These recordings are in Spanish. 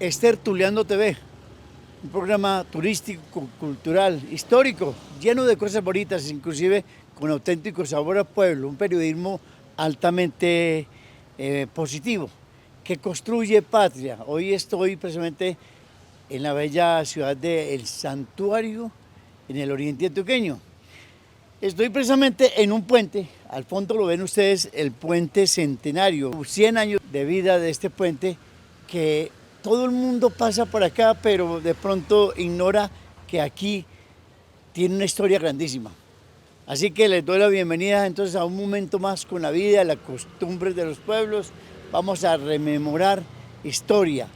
es Tertuliano TV, un programa turístico, cultural, histórico, lleno de cosas bonitas, inclusive con auténtico sabor al pueblo, un periodismo altamente positivo, que construye patria. Hoy estoy precisamente en la bella ciudad de El Santuario, en el oriente antioqueño. Estoy precisamente en un puente, al fondo lo ven ustedes, el puente Centenario, 100 años de vida de este puente que todo el mundo pasa por acá, pero de pronto ignora que aquí tiene una historia grandísima. Así que les doy la bienvenida entonces a un momento más con la vida, las costumbres de los pueblos. Vamos a rememorar historia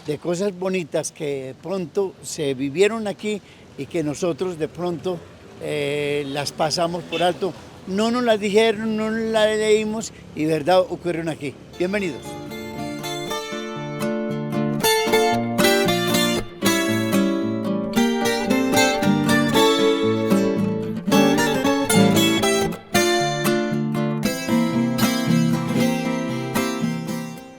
de cosas bonitas que de pronto se vivieron aquí y que nosotros de pronto las pasamos por alto. No nos las dijeron, no nos las leímos y verdad ocurrieron aquí. Bienvenidos.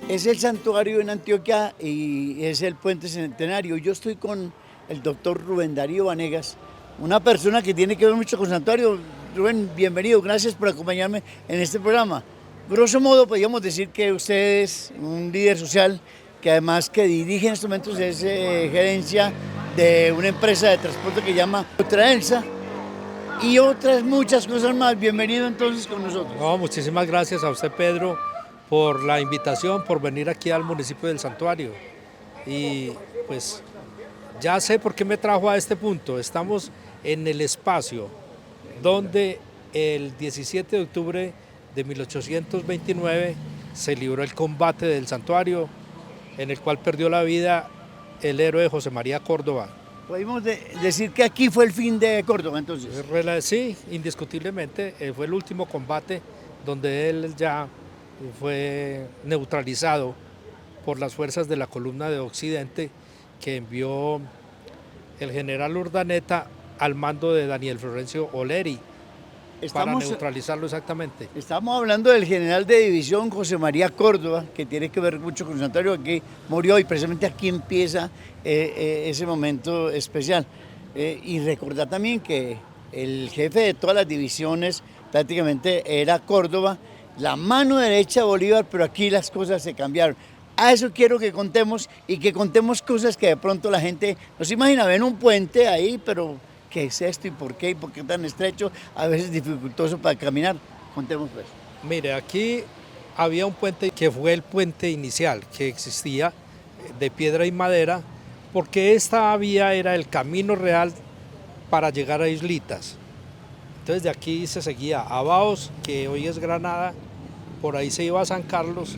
Es el santuario en Antioquia y es el puente Centenario. Yo estoy con el doctor Rubén Darío Vanegas, una persona que tiene que ver mucho con santuario. Rubén, bienvenido, gracias por acompañarme en este programa. Grosso modo, podríamos decir que usted es un líder social que además que dirige en estos momentos es gerencia de una empresa de transporte que llama Ultraelsa y otras muchas cosas más. Bienvenido entonces con nosotros. No, muchísimas gracias a usted, Pedro, por la invitación, por venir aquí al municipio del Santuario. Y pues ya sé por qué me trajo a este punto. Estamos en el espacio donde el 17 de octubre de 1829 se libró el combate del Santuario, en el cual perdió la vida el héroe José María Córdoba. Podemos decir que aquí fue el fin de Córdoba, entonces. Sí, indiscutiblemente, fue el último combate donde él ya fue neutralizado por las fuerzas de la columna de Occidente que envió el general Urdaneta al mando de Daniel Florencio Oleri para neutralizarlo exactamente. Estamos hablando del general de división José María Córdoba, que tiene que ver mucho con Santuario, que murió y precisamente aquí empieza ese momento especial. Y recordar también que el jefe de todas las divisiones prácticamente era Córdoba, la mano derecha de Bolívar, pero aquí las cosas se cambiaron. A eso quiero que contemos y que contemos cosas que de pronto la gente no se imagina. Ven un puente ahí, pero ¿qué es esto y por qué tan estrecho? A veces dificultoso para caminar. Contemos pues. Mire, aquí había un puente que fue el puente inicial que existía de piedra y madera, porque esta vía era el camino real para llegar a Islitas. Entonces de aquí se seguía a Baos, que hoy es Granada, por ahí se iba a San Carlos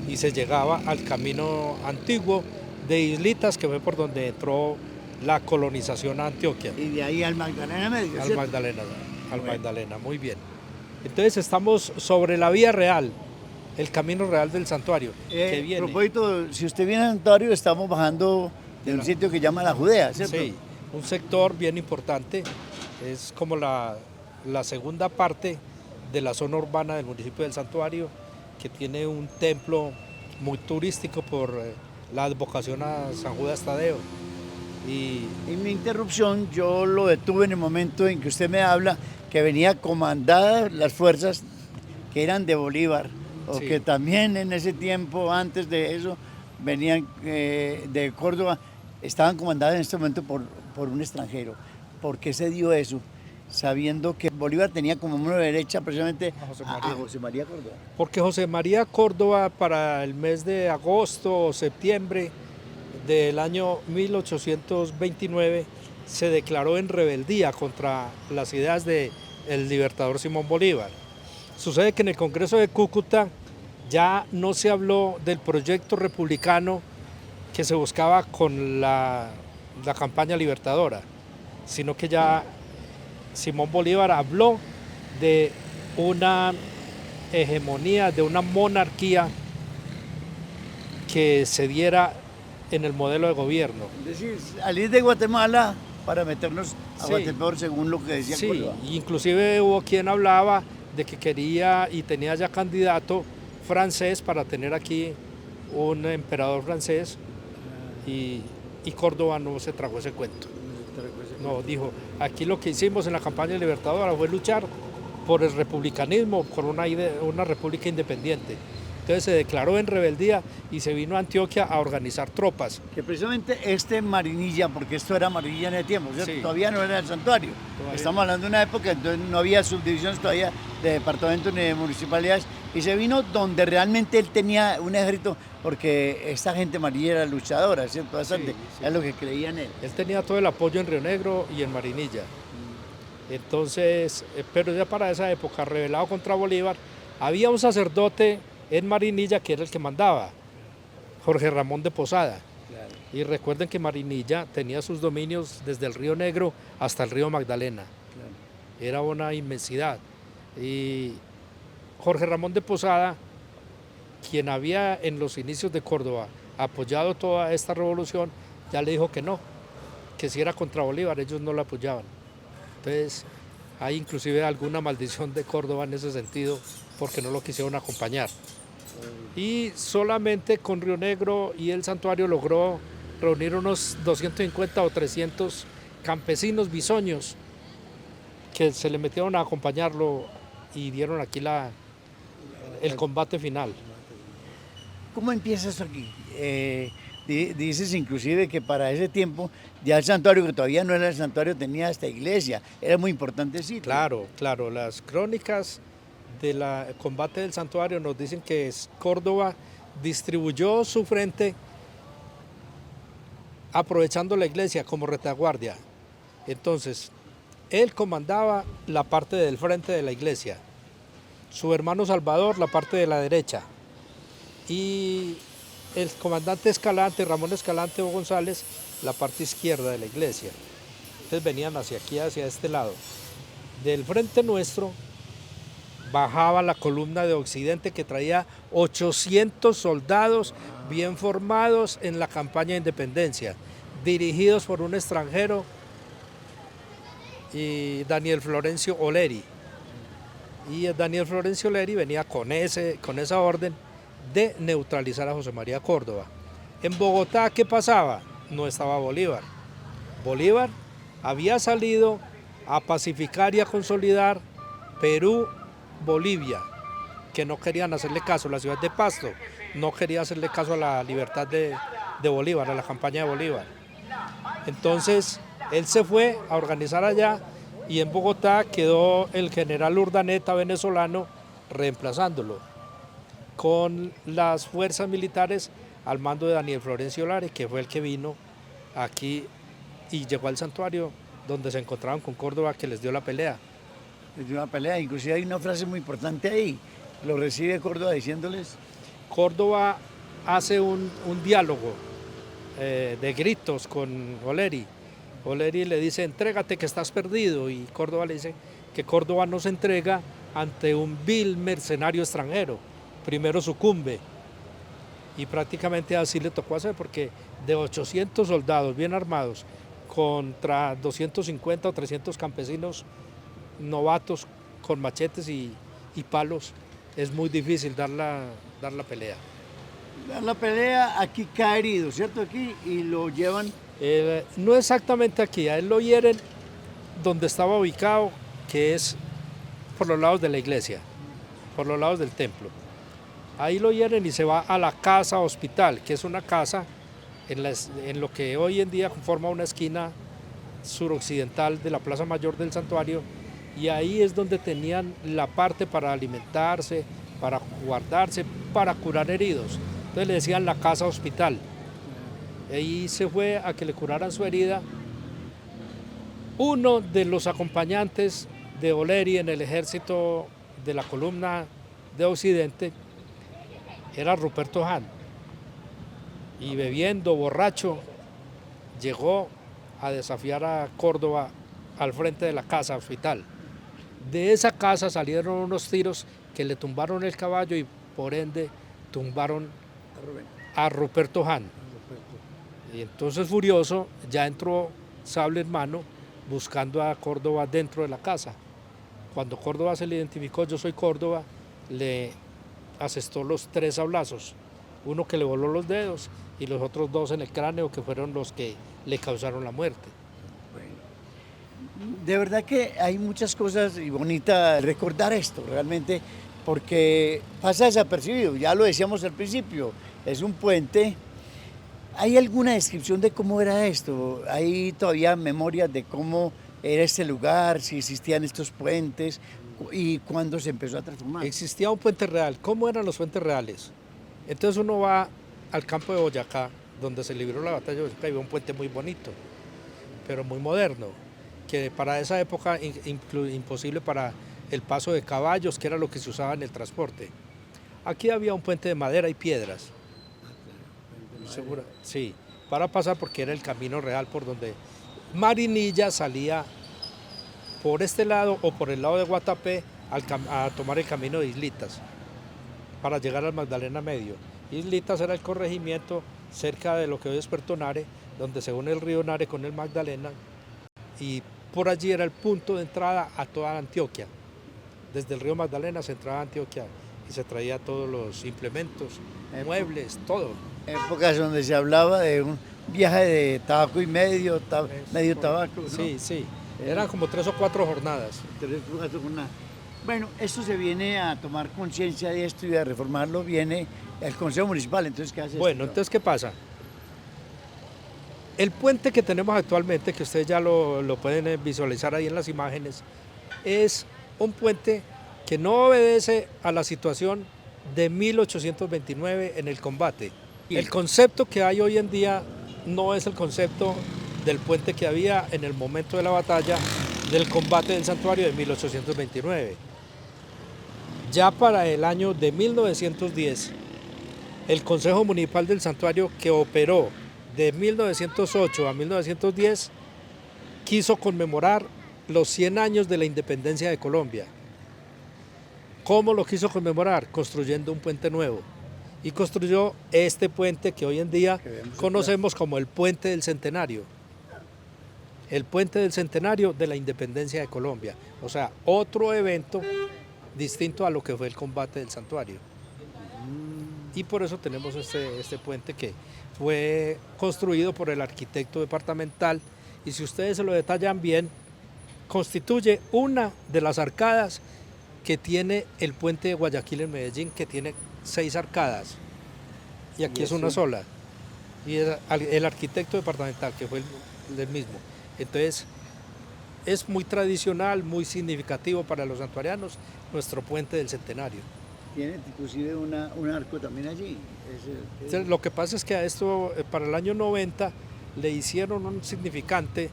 y se llegaba al camino antiguo de Islitas, que fue por donde entró la colonización a Antioquia. Y de ahí al Magdalena Medio, Al Magdalena, muy bien. Entonces estamos sobre la vía real, el camino real del santuario. Que viene. A propósito, si usted viene al santuario, estamos bajando de un sitio que llama La Judea, ¿cierto? Sí, un sector bien importante, es como la segunda parte de la zona urbana del municipio del Santuario, que tiene un templo muy turístico por la advocación a San Judas Tadeo. Y en mi interrupción yo lo detuve en el momento en que usted me habla que venía comandadas las fuerzas que eran de Bolívar, o sí, que también en ese tiempo, antes de eso, venían de Córdoba, estaban comandadas en este momento por un extranjero. ¿Por qué se dio eso? Sabiendo que Bolívar tenía como mano derecha precisamente a José María Córdoba. Porque José María Córdoba, para el mes de agosto o septiembre del año 1829, se declaró en rebeldía contra las ideas del libertador Simón Bolívar. Sucede que en el Congreso de Cúcuta ya no se habló del proyecto republicano que se buscaba con la campaña libertadora, sino que ya Simón Bolívar habló de una hegemonía, de una monarquía que se diera en el modelo de gobierno. Es decir, salir de Guatemala para meternos a Guatepeor, según lo que decía Córdoba. Inclusive hubo quien hablaba de que quería y tenía ya candidato francés para tener aquí un emperador francés y Córdoba no se tragó ese cuento. No, dijo, aquí lo que hicimos en la campaña libertadora fue luchar por el republicanismo, por una república independiente. Entonces se declaró en rebeldía y se vino a Antioquia a organizar tropas. Que precisamente Marinilla, porque esto era Marinilla en ese tiempo, ¿cierto? Sí. Todavía no era el santuario. Todavía. Estamos hablando de una época entonces no había subdivisiones todavía de departamentos ni de municipalidades. Y se vino donde realmente él tenía un ejército, porque esta gente Marinilla era luchadora, ¿cierto? Bastante. Sí. Es lo que creía en él. Él tenía todo el apoyo en Río Negro y en Marinilla. Entonces, pero ya para esa época, rebelado contra Bolívar, había un sacerdote en Marinilla que era el que mandaba, Jorge Ramón de Posada. Claro. Y recuerden que Marinilla tenía sus dominios desde el río Negro hasta el río Magdalena. Claro. Era una inmensidad. Y Jorge Ramón de Posada, quien había en los inicios de Córdoba apoyado toda esta revolución, ya le dijo que no, que si era contra Bolívar, ellos no lo apoyaban. Entonces, hay inclusive alguna maldición de Córdoba en ese sentido, porque no lo quisieron acompañar. Y solamente con Río Negro y el santuario logró reunir unos 250 o 300 campesinos bisoños que se le metieron a acompañarlo y dieron aquí el combate final. ¿Cómo empieza esto aquí? Dices inclusive que para ese tiempo ya el santuario, que todavía no era el santuario, tenía esta iglesia. Era muy importante sitio. Claro, claro. Las crónicas del combate del santuario nos dicen que Córdoba distribuyó su frente aprovechando la iglesia como retaguardia. Entonces, él comandaba la parte del frente de la iglesia, su hermano Salvador la parte de la derecha, y el comandante Escalante, Ramón Escalante o González, la parte izquierda de la iglesia. Entonces venían hacia aquí, hacia este lado. Del frente nuestro bajaba la columna de Occidente, que traía 800 soldados bien formados en la campaña de independencia, dirigidos por un extranjero, y Daniel Florencio Oleri. Y Daniel Florencio Oleri venía con esa orden de neutralizar a José María Córdoba. En Bogotá, ¿qué pasaba? No estaba Bolívar. Bolívar había salido a pacificar y a consolidar Perú, Bolivia, que no querían hacerle caso. La ciudad de Pasto no quería hacerle caso a la libertad de Bolívar, a la campaña de Bolívar. Entonces, él se fue a organizar allá y en Bogotá quedó el general Urdaneta, venezolano, reemplazándolo, con las fuerzas militares al mando de Daniel Florencio Oleri, que fue el que vino aquí y llegó al santuario donde se encontraban con Córdoba, que les dio la pelea. Les dio una pelea, inclusive hay una frase muy importante ahí, lo recibe Córdoba diciéndoles... Córdoba hace un diálogo de gritos con Oleri. Oleri le dice, entrégate que estás perdido, y Córdoba le dice que Córdoba no se entrega ante un vil mercenario extranjero, primero sucumbe. Y prácticamente así le tocó hacer, porque de 800 soldados bien armados contra 250 o 300 campesinos novatos con machetes y palos, es muy difícil dar la pelea. Dar la pelea, aquí cae herido, ¿cierto? Aquí, y lo llevan... No exactamente aquí, a él lo hieren donde estaba ubicado, que es por los lados de la iglesia, por los lados del templo. Ahí lo hieren y se va a la casa hospital, que es una casa en lo que hoy en día forma una esquina suroccidental de la Plaza Mayor del Santuario, y ahí es donde tenían la parte para alimentarse, para guardarse, para curar heridos. Entonces le decían la casa hospital. Ahí se fue a que le curaran su herida. Uno de los acompañantes de Oleri en el ejército de la columna de Occidente era Ruperto Hahn, y bebiendo, borracho, llegó a desafiar a Córdoba al frente de la casa hospital. De esa casa salieron unos tiros que le tumbaron el caballo y por ende tumbaron a Ruperto Hahn. Y entonces, furioso, ya entró sable en mano buscando a Córdoba dentro de la casa. Cuando Córdoba se le identificó, yo soy Córdoba, le asestó los 3 sablazos, uno que le voló los dedos y los otros 2 en el cráneo, que fueron los que le causaron la muerte. De verdad que hay muchas cosas y bonita recordar esto realmente, porque pasa desapercibido, ya lo decíamos al principio, es un puente. ¿Hay alguna descripción de cómo era esto? ¿Hay todavía memorias de cómo era este lugar, si existían estos puentes y cuándo se empezó a transformar? Existía un puente real. ¿Cómo eran los puentes reales? Entonces uno va al campo de Boyacá, donde se libró la batalla de Boyacá, y ve un puente muy bonito, pero muy moderno, que para esa época imposible para el paso de caballos, que era lo que se usaba en el transporte. Aquí había un puente de madera y piedras. ¿Segura? Sí, para pasar, porque era el camino real por donde Marinilla salía por este lado o por el lado de Guatapé a tomar el camino de Islitas para llegar al Magdalena Medio. Islitas era el corregimiento cerca de lo que hoy es Puerto Nare, donde se une el río Nare con el Magdalena, y por allí era el punto de entrada a toda Antioquia. Desde el río Magdalena se entraba a Antioquia y se traía todos los implementos, muebles, todo. Épocas donde se hablaba de un viaje de tabaco y medio, medio tabaco, ¿no? Sí, sí, eran como 3 o 4 jornadas. 3 o 4 jornadas. Bueno, esto se viene a tomar conciencia de esto y a reformarlo, viene el Consejo Municipal, entonces ¿qué hace? Bueno, entonces ¿qué pasa? El puente que tenemos actualmente, que ustedes ya lo pueden visualizar ahí en las imágenes, es un puente que no obedece a la situación de 1829 en el combate. El concepto que hay hoy en día no es el concepto del puente que había en el momento de la batalla del combate del santuario de 1829. Ya para el año de 1910, el Consejo Municipal del Santuario, que operó de 1908 a 1910, quiso conmemorar los 100 años de la independencia de Colombia. ¿Cómo lo quiso conmemorar? Construyendo un puente nuevo. Y construyó este puente que hoy en día conocemos como el Puente del Centenario. El Puente del Centenario de la Independencia de Colombia. O sea, otro evento distinto a lo que fue el combate del santuario. Y por eso tenemos este puente que fue construido por el arquitecto departamental, y si ustedes se lo detallan bien, constituye una de las arcadas que tiene el puente de Guayaquil en Medellín, que tiene 6 arcadas, y aquí es una sola, y es el arquitecto departamental, que fue el mismo. Entonces es muy tradicional, muy significativo para los santuarianos, nuestro puente del Centenario. Tiene inclusive un arco también allí. Lo que pasa es que a esto, para el año 90, le hicieron un significante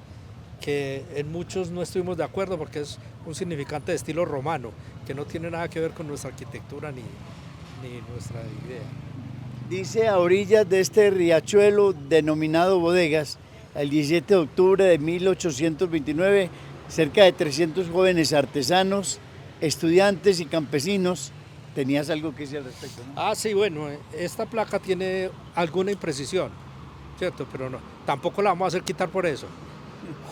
que en muchos no estuvimos de acuerdo, porque es un significante de estilo romano, que no tiene nada que ver con nuestra arquitectura ni nuestra idea. Dice: a orillas de este riachuelo denominado Bodegas, el 17 de octubre de 1829, cerca de 300 jóvenes artesanos, estudiantes y campesinos. ¿Tenías algo que decir al respecto, no? Ah, sí, bueno, esta placa tiene alguna imprecisión, ¿cierto? Pero no, tampoco la vamos a hacer quitar por eso.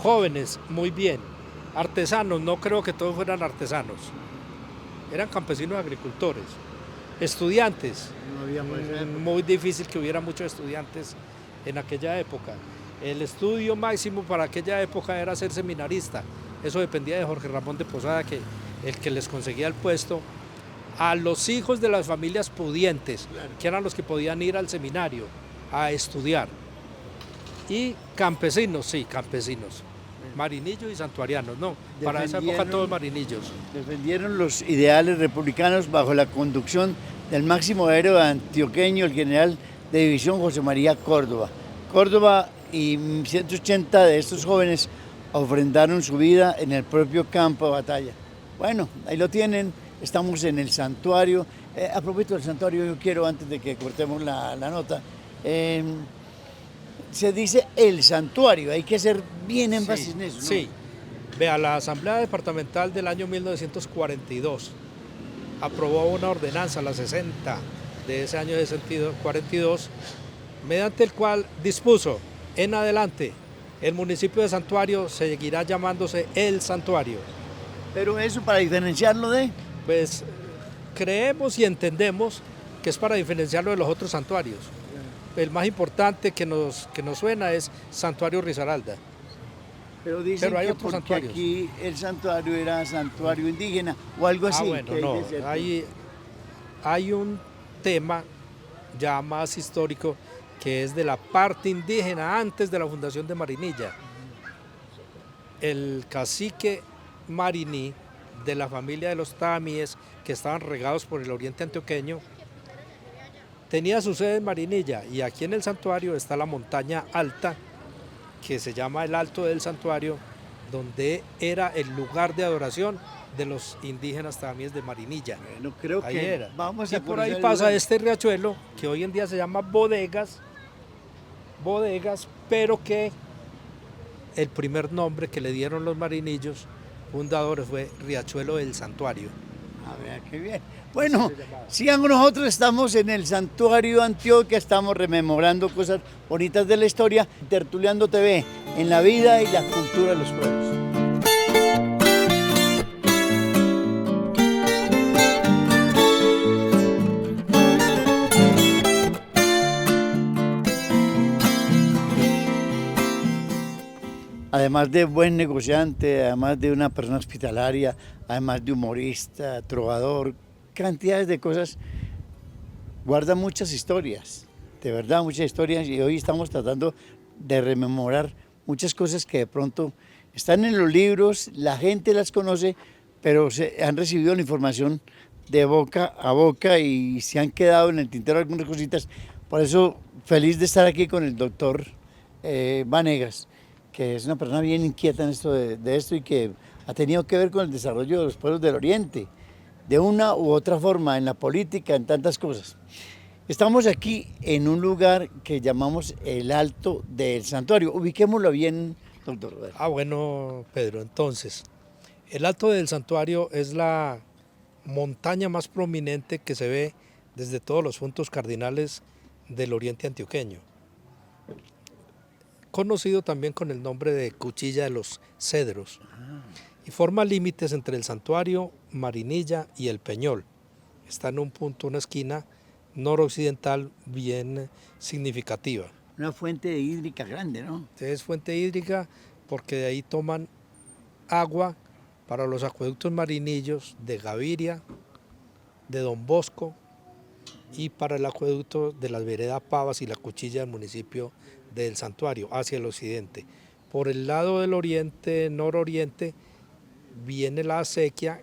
Jóvenes, muy bien. Artesanos, no creo que todos fueran artesanos. Eran campesinos agricultores. Estudiantes, No había por esa época. muy difícil que hubiera muchos estudiantes en aquella época. El estudio máximo para aquella época era ser seminarista. Eso dependía de Jorge Ramón de Posada, el que les conseguía el puesto a los hijos de las familias pudientes, que eran los que podían ir al seminario a estudiar. Y campesinos, sí, campesinos. Marinillos y santuarianos, no. Para esa época todos marinillos. Defendieron los ideales republicanos bajo la conducción del máximo héroe antioqueño, el general de división José María Córdoba. Córdoba y 180 de estos jóvenes ofrendaron su vida en el propio campo de batalla. Bueno, ahí lo tienen, estamos en el santuario. A propósito del santuario, yo quiero, antes de que cortemos la nota, se dice el santuario, hay que hacer bien énfasis en eso, ¿no? Sí, vea, la Asamblea Departamental del año 1942 aprobó una ordenanza, la 60 de ese año de 42, mediante el cual dispuso: en adelante, el municipio de Santuario seguirá llamándose El Santuario. Pero eso, para diferenciarlo de... Pues creemos y entendemos que es para diferenciarlo de los otros santuarios. el más importante que nos suena es Santuario Risaralda. Pero dicen Pero hay que otros porque santuarios. aquí el santuario era santuario indígena o algo así. Bueno, que hay no, de cierto. hay un tema ya más histórico que es de la parte indígena antes de la fundación de Marinilla. El cacique Mariní de la familia de los Tamíes, que estaban regados por el oriente antioqueño, tenía su sede en Marinilla, y aquí en el santuario está la montaña alta, que se llama el Alto del Santuario, donde era el lugar de adoración de los indígenas tamíes de Marinilla. Bueno, creo Ahí que era. vamos Y a por ahí conocer el pasa lugar. este riachuelo, que hoy en día se llama Bodegas, pero que el primer nombre que le dieron los marinillos fundadores fue Riachuelo del Santuario. A ver, qué bien. Bueno, sigan con nosotros, estamos en el Santuario Antioquia, estamos rememorando cosas bonitas de la historia. Tertuliando TV, en la vida y la cultura de los pueblos. Además de buen negociante, además de una persona hospitalaria, además de humorista, trovador, cantidades de cosas, guarda muchas historias, de verdad muchas historias, y hoy estamos tratando de rememorar muchas cosas que de pronto están en los libros, la gente las conoce, pero se han recibido la información de boca a boca y se han quedado en el tintero algunas cositas. Por eso, feliz de estar aquí con el doctor Vanegas, que es una persona bien inquieta en esto de esto y que ha tenido que ver con el desarrollo de los pueblos del Oriente, de una u otra forma, en la política, en tantas cosas. Estamos aquí en un lugar que llamamos el Alto del Santuario. Ubiquémoslo bien, doctor Roberto. Bueno, Pedro, entonces, el Alto del Santuario es la montaña más prominente que se ve desde todos los puntos cardinales del oriente antioqueño, conocido también con el nombre de Cuchilla de los Cedros, y forma límites entre el santuario, Marinilla y el Peñol. Está en un punto, una esquina noroccidental bien significativa. Una fuente hídrica grande, ¿no? Es fuente hídrica porque de ahí toman agua para los acueductos marinillos de Gaviria, de Don Bosco, y para el acueducto de las veredas Pavas y la Cuchilla del municipio del Santuario, hacia el occidente. Por el lado del oriente, nororiente, viene la acequia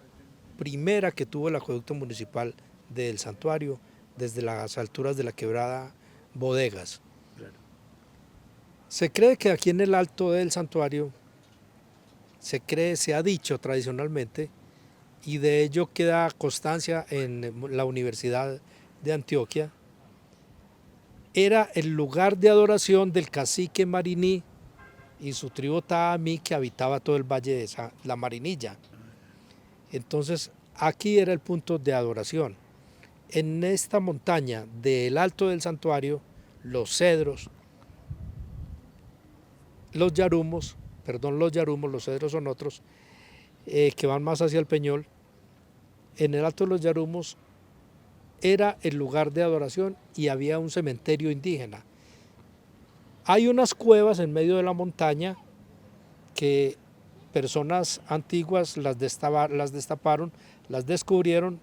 primera que tuvo el acueducto municipal del Santuario, desde las alturas de la quebrada Bodegas. Claro. Se cree que aquí en el Alto del Santuario, se ha dicho tradicionalmente, y de ello queda constancia en la Universidad de Antioquia, era el lugar de adoración del cacique Mariní y su tribu Taamí, que habitaba todo el valle de la Marinilla. Entonces aquí era el punto de adoración. En esta montaña del Alto del Santuario, los cedros, los yarumos, los cedros son otros, que van más hacia el Peñol. En el Alto de los Yarumos era el lugar de adoración y había un cementerio indígena. Hay unas cuevas en medio de la montaña que personas antiguas las destaparon, las descubrieron,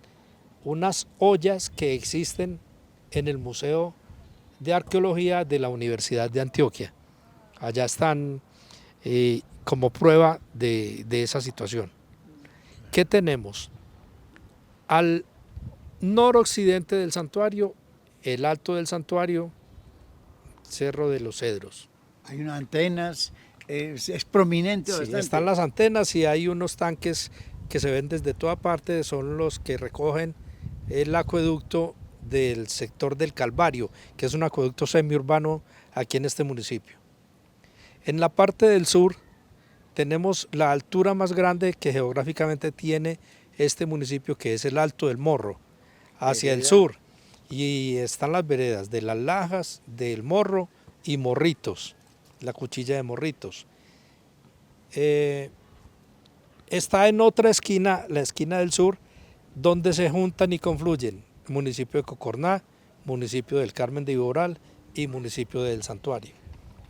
unas ollas que existen en el Museo de Arqueología de la Universidad de Antioquia. Allá están como prueba de esa situación. ¿Qué tenemos? Al noroccidente del santuario, el Alto del Santuario, Cerro de los Cedros. Hay unas antenas, es prominente Sí, bastante. están las antenas y hay unos tanques que se ven desde toda parte, son los que recogen el acueducto del sector del Calvario, que es un acueducto semiurbano aquí en este municipio. En la parte del sur tenemos la altura más grande que geográficamente tiene este municipio, que es el Alto del Morro, hacia el sur, y están las veredas de Las Lajas, del Morro y Morritos, la Cuchilla de Morritos. Está en otra esquina, la esquina del sur, donde se juntan y confluyen municipio de Cocorná, municipio del Carmen de Iboral y municipio del Santuario,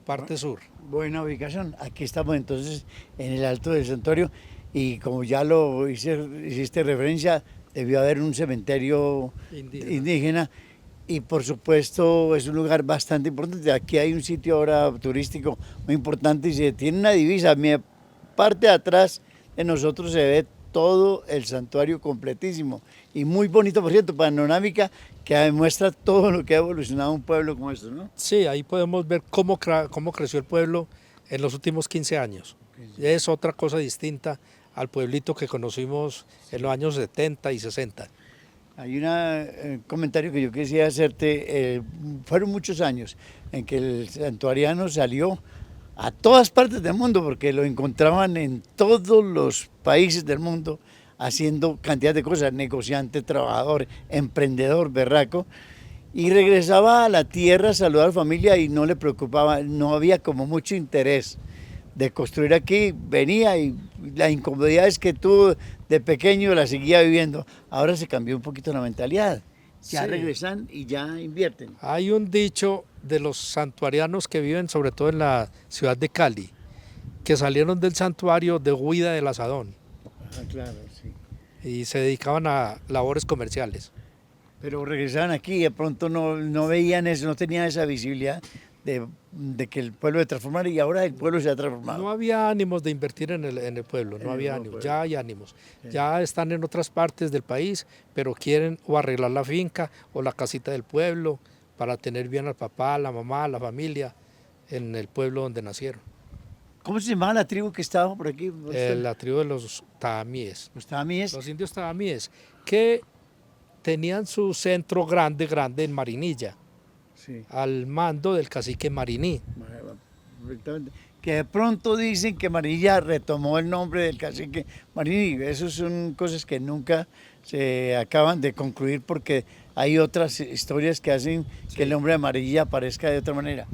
parte sur. Buena ubicación. Aquí estamos entonces en el Alto del Santuario y como ya hiciste referencia, debió haber un cementerio indígena y por supuesto es un lugar bastante importante. Aquí hay un sitio ahora turístico muy importante y se tiene una divisa. Mi parte de atrás de nosotros se ve todo el santuario completísimo y muy bonito, por cierto, panorámica que demuestra todo lo que ha evolucionado un pueblo como esto, ¿no? Sí, ahí podemos ver cómo creció el pueblo en los últimos 15 años. Es otra cosa distinta al pueblito que conocimos en los años 70 y 60. Hay un comentario que yo quisiera hacerte. Fueron muchos años en que el santuariano salió a todas partes del mundo porque lo encontraban en todos los países del mundo haciendo cantidad de cosas, negociante, trabajador, emprendedor, berraco, y regresaba a la tierra a saludar a la familia y no le preocupaba, no había como mucho interés de construir aquí, venía y las incomodidades que tuvo de pequeño la seguía viviendo. Ahora se cambió un poquito la mentalidad, ya sí, regresan y ya invierten. Hay un dicho de los santuarianos que viven sobre todo en la ciudad de Cali, que salieron del santuario de huida del asadón. Claro, sí. Y se dedicaban a labores comerciales. Pero regresaban aquí y de pronto no veían eso, no tenían esa visibilidad de que el pueblo se transformara y ahora el pueblo se ha transformado. No había ánimos de invertir en el pueblo, no había ánimos, ya hay ánimos. Sí. Ya están en otras partes del país, pero quieren o arreglar la finca o la casita del pueblo para tener bien al papá, a la mamá, a la familia en el pueblo donde nacieron. ¿Cómo se llamaba la tribu que estaba por aquí? La tribu de los taamíes. Los taamíes. Los indios taamíes, que tenían su centro grande en Marinilla, sí, al mando del cacique Mariní. Que de pronto dicen que Marinilla retomó el nombre del cacique Mariní. Esas son cosas que nunca se acaban de concluir porque hay otras historias que hacen sí, que el nombre de Marinilla aparezca de otra manera.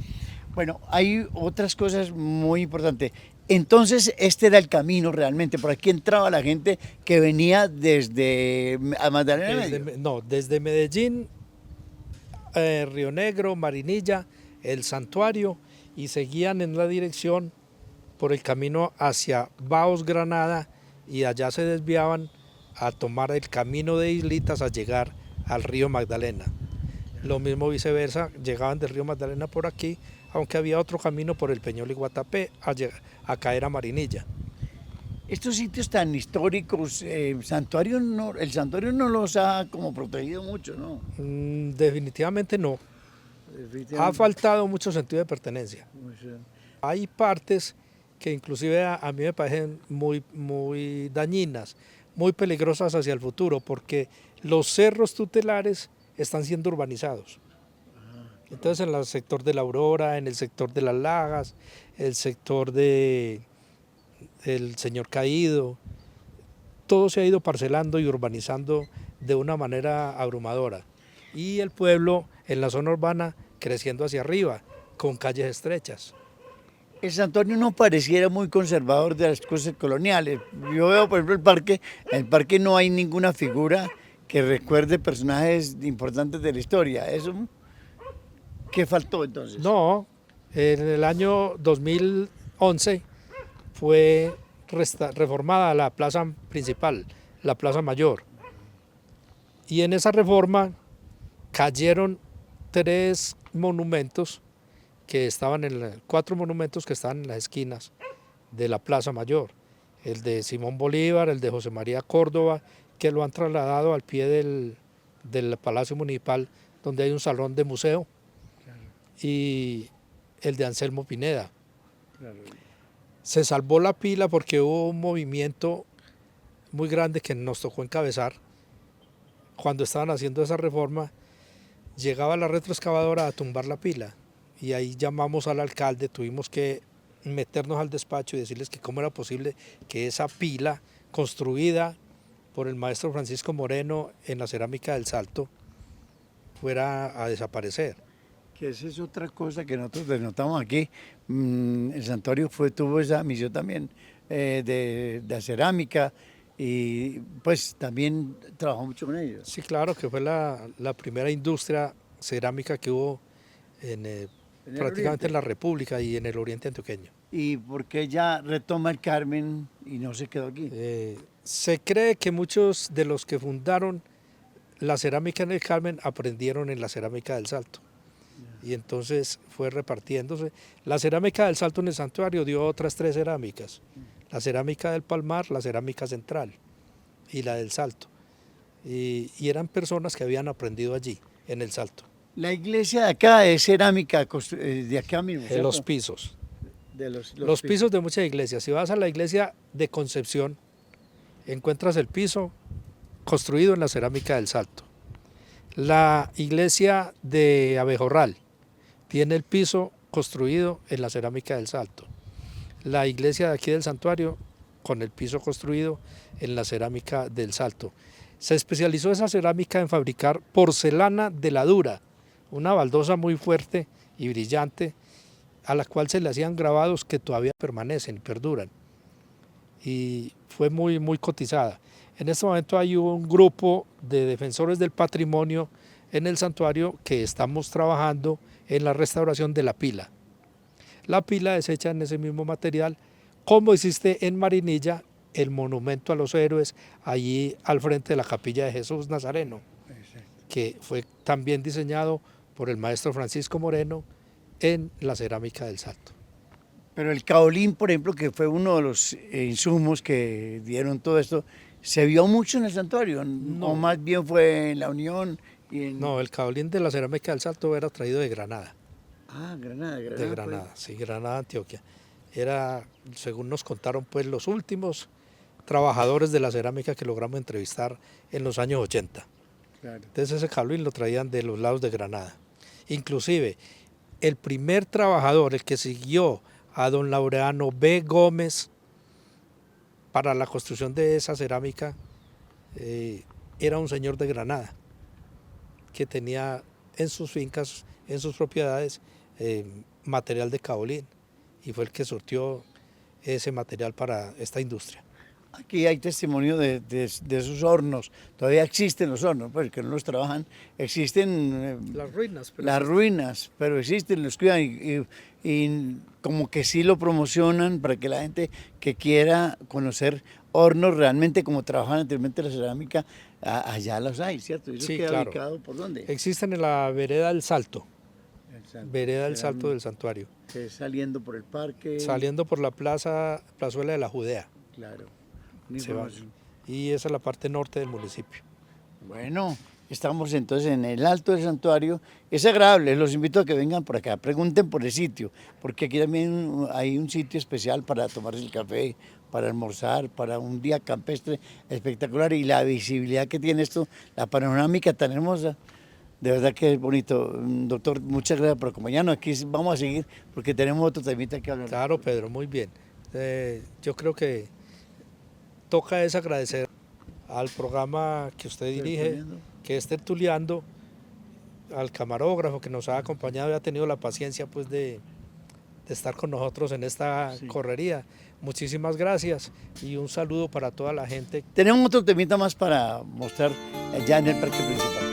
Bueno, hay otras cosas muy importantes. Entonces, este era el camino realmente. Por aquí entraba la gente que venía desde Magdalena. Desde Medellín, Río Negro, Marinilla, el Santuario, y seguían en la dirección por el camino hacia Baos, Granada, y allá se desviaban a tomar el camino de Islitas a llegar al río Magdalena. Lo mismo viceversa, llegaban del río Magdalena por aquí, aunque había otro camino por el Peñol y Guatapé a caer a Marinilla. Estos sitios tan históricos, el santuario no los ha como protegido mucho, ¿no? Definitivamente no. Ha faltado mucho sentido de pertenencia. Hay partes que inclusive a mí me parecen muy dañinas, muy peligrosas hacia el futuro, porque los cerros tutelares están siendo urbanizados. Entonces en el sector de la Aurora, en el sector de las Lagas, el sector del Señor Caído, todo se ha ido parcelando y urbanizando de una manera abrumadora. Y el pueblo en la zona urbana creciendo hacia arriba, con calles estrechas. El santuario no pareciera muy conservador de las cosas coloniales. Yo veo, por ejemplo, en el parque no hay ninguna figura que recuerde personajes importantes de la historia. ¿Eso qué faltó entonces? No, en el año 2011 fue reformada la plaza principal, la plaza mayor. Y en esa reforma cayeron 4 monumentos que estaban en las esquinas de la Plaza Mayor. El de Simón Bolívar, el de José María Córdoba, que lo han trasladado al pie del Palacio Municipal, donde hay un salón de museo, claro, y el de Anselmo Pineda. Claro. Se salvó la pila porque hubo un movimiento muy grande que nos tocó encabezar. Cuando estaban haciendo esa reforma, llegaba la retroexcavadora a tumbar la pila y ahí llamamos al alcalde, tuvimos que meternos al despacho y decirles que cómo era posible que esa pila construida por el maestro Francisco Moreno en la cerámica del Salto fuera a desaparecer. Que esa es otra cosa que nosotros denotamos aquí. El santuario tuvo esa misión también de cerámica y pues también trabajó mucho con ellos. Sí, claro, que fue la primera industria cerámica que hubo prácticamente en la República y en el oriente antioqueño. ¿Y por qué ya retoma el Carmen y no se quedó aquí? Se cree que muchos de los que fundaron la cerámica en el Carmen aprendieron en la cerámica del Salto. Y entonces fue repartiéndose. La cerámica del Salto en el santuario dio otras 3 cerámicas. La cerámica del Palmar, la cerámica central y la del Salto. Y eran personas que habían aprendido allí, en el Salto. La iglesia de acá es cerámica de acá mismo, En ¿cierto? los pisos. De los Pisos de muchas iglesias. Si vas a la iglesia de Concepción, encuentras el piso construido en la cerámica del Salto. La iglesia de Abejorral tiene el piso construido en la cerámica del Salto. La iglesia de aquí del santuario con el piso construido en la cerámica del Salto. Se especializó esa cerámica en fabricar porcelana de la dura, una baldosa muy fuerte y brillante, a la cual se le hacían grabados que todavía permanecen, perduran. Y fue muy, muy cotizada. En este momento hay un grupo de defensores del patrimonio en el santuario que estamos trabajando en la restauración de la pila. La pila es hecha en ese mismo material, como existe en Marinilla el monumento a los héroes, allí al frente de la capilla de Jesús Nazareno, que fue también diseñado por el maestro Francisco Moreno en la cerámica del Salto. Pero el caolín, por ejemplo, que fue uno de los insumos que dieron todo esto, ¿se vio mucho en el santuario? No. ¿O más bien fue en la Unión? No, el caolín de la cerámica del Salto era traído de Granada. Ah, Granada. De Granada, sí, Granada, Antioquia. Era, según nos contaron, pues los últimos trabajadores de la cerámica que logramos entrevistar en los años 80. Claro. Entonces ese caolín lo traían de los lados de Granada. Inclusive, el primer trabajador, el que siguió a don Laureano B. Gómez para la construcción de esa cerámica, era un señor de Granada, que tenía en sus fincas, en sus propiedades, material de caolín, y fue el que surtió ese material para esta industria. Aquí hay testimonio de esos hornos, todavía existen los hornos, pues que no los trabajan, existen las ruinas, pero existen, los cuidan y como que sí lo promocionan para que la gente que quiera conocer hornos realmente como trabajaban anteriormente la cerámica, allá los hay, ¿cierto? ¿Eso sí, queda claro. ubicado por dónde? Existen en la vereda del Salto. Vereda del Salto del santuario. Que es saliendo por el parque. Saliendo por la plazuela de la Judea. Claro. Y esa es la parte norte del municipio. Bueno, estamos entonces en el alto del santuario. Es agradable, los invito a que vengan por acá, pregunten por el sitio, porque aquí también hay un sitio especial para tomarse el café, para almorzar, para un día campestre espectacular, y la visibilidad que tiene esto, la panorámica tan hermosa. De verdad que es bonito. Doctor, muchas gracias por acompañarnos. Aquí vamos a seguir porque tenemos otro temita que hablar. Claro, Pedro, muy bien. Yo creo que toca es agradecer al programa que usted dirige, que es Tertuliando, al camarógrafo que nos ha acompañado y ha tenido la paciencia pues de estar con nosotros en esta correría. Muchísimas gracias y un saludo para toda la gente. Tenemos otro temita más para mostrar ya en el parque principal.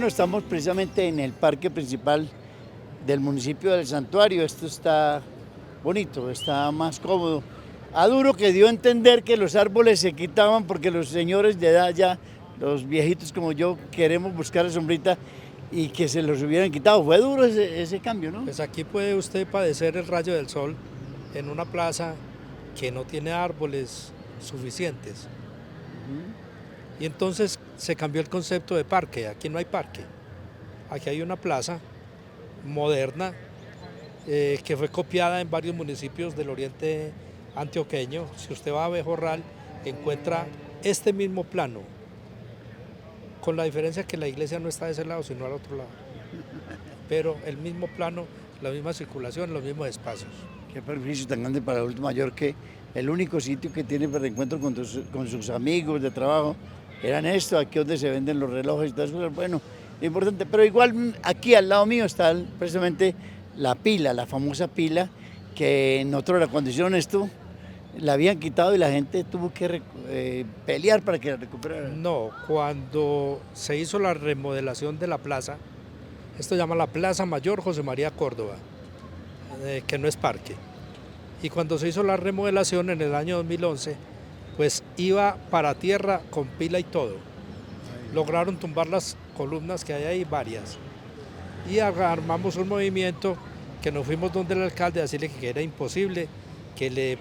Estamos precisamente en el parque principal del municipio del Santuario. Esto está bonito, está más cómodo. A duro que dio a entender que los árboles se quitaban porque los señores de edad ya, los viejitos como yo, queremos buscar la sombrita y que se los hubieran quitado. Fue duro ese cambio, ¿no? Pues aquí puede usted padecer el rayo del sol en una plaza que no tiene árboles suficientes. Y entonces se cambió el concepto de parque. Aquí no hay parque. Aquí hay una plaza moderna que fue copiada en varios municipios del oriente antioqueño. Si usted va a Abejorral, encuentra este mismo plano, con la diferencia que la iglesia no está de ese lado, sino al otro lado. Pero el mismo plano, la misma circulación, los mismos espacios. Qué beneficio tan grande para el adulto mayor que el único sitio que tiene para reencuentro con sus amigos de trabajo eran esto, aquí donde se venden los relojes y todas esas cosas. Bueno, importante, pero igual aquí al lado mío está precisamente la pila, la famosa pila, que nosotros cuando hicieron esto, la habían quitado y la gente tuvo que pelear para que la recuperaran. No, cuando se hizo la remodelación de la plaza, esto se llama la Plaza Mayor José María Córdoba, que no es parque. Y cuando se hizo la remodelación en el año 2011, pues iba para tierra con pila y todo. Lograron tumbar las columnas que hay ahí, varias. Y armamos un movimiento que nos fuimos donde el alcalde a decirle que era imposible que le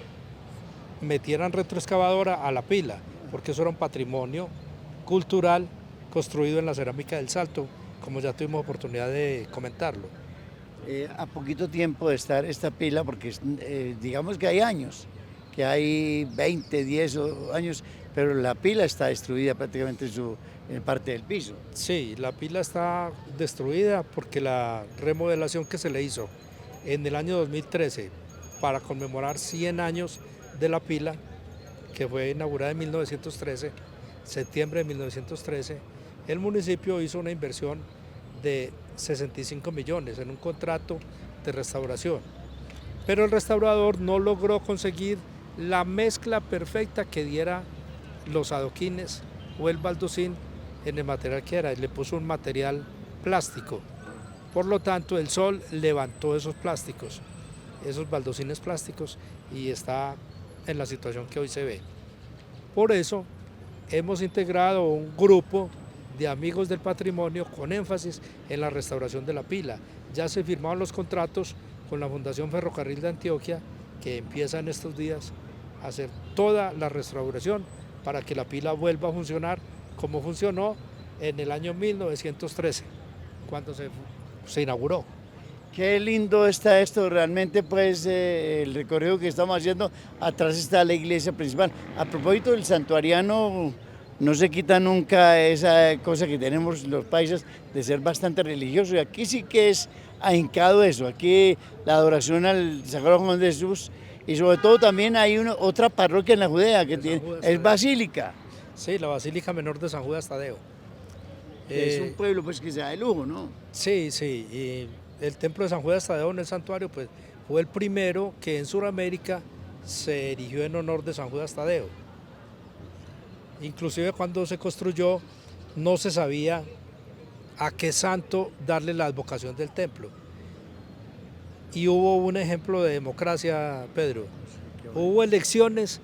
metieran retroexcavadora a la pila, porque eso era un patrimonio cultural construido en la cerámica del Salto, como ya tuvimos oportunidad de comentarlo. A poquito tiempo de estar esta pila, porque digamos que hay años, que hay 20, 10 años, pero la pila está destruida prácticamente en parte del piso. Sí, la pila está destruida porque la remodelación que se le hizo en el año 2013 para conmemorar 100 años de la pila, que fue inaugurada en 1913, septiembre de 1913, el municipio hizo una inversión de 65 millones en un contrato de restauración. Pero el restaurador no logró conseguir la mezcla perfecta que diera los adoquines o el baldosín en el material que era, y le puso un material plástico. Por lo tanto, el sol levantó esos plásticos, esos baldosines plásticos, y está en la situación que hoy se ve. Por eso hemos integrado un grupo de amigos del patrimonio con énfasis en la restauración de la pila. Ya se firmaron los contratos con la Fundación Ferrocarril de Antioquia, que empieza en estos días a hacer toda la restauración para que la pila vuelva a funcionar como funcionó en el año 1913, cuando se inauguró. Qué lindo está esto, realmente pues el recorrido que estamos haciendo, atrás está la iglesia principal. A propósito del santuariano, no se quita nunca esa cosa que tenemos los paisas de ser bastante religiosos, y aquí sí que es ahincado eso, aquí la adoración al Sagrado Juan de Jesús, y sobre todo también hay otra parroquia en la Judea que es Basílica. Sí, la Basílica Menor de San Judas Tadeo. Es un pueblo pues que se da de lujo, ¿no? Sí, sí, y el templo de San Judas Tadeo en el santuario pues fue el primero que en Sudamérica se erigió en honor de San Judas Tadeo. Inclusive cuando se construyó no se sabía a qué santo darle la advocación del templo. Y hubo un ejemplo de democracia, Pedro. Hubo elecciones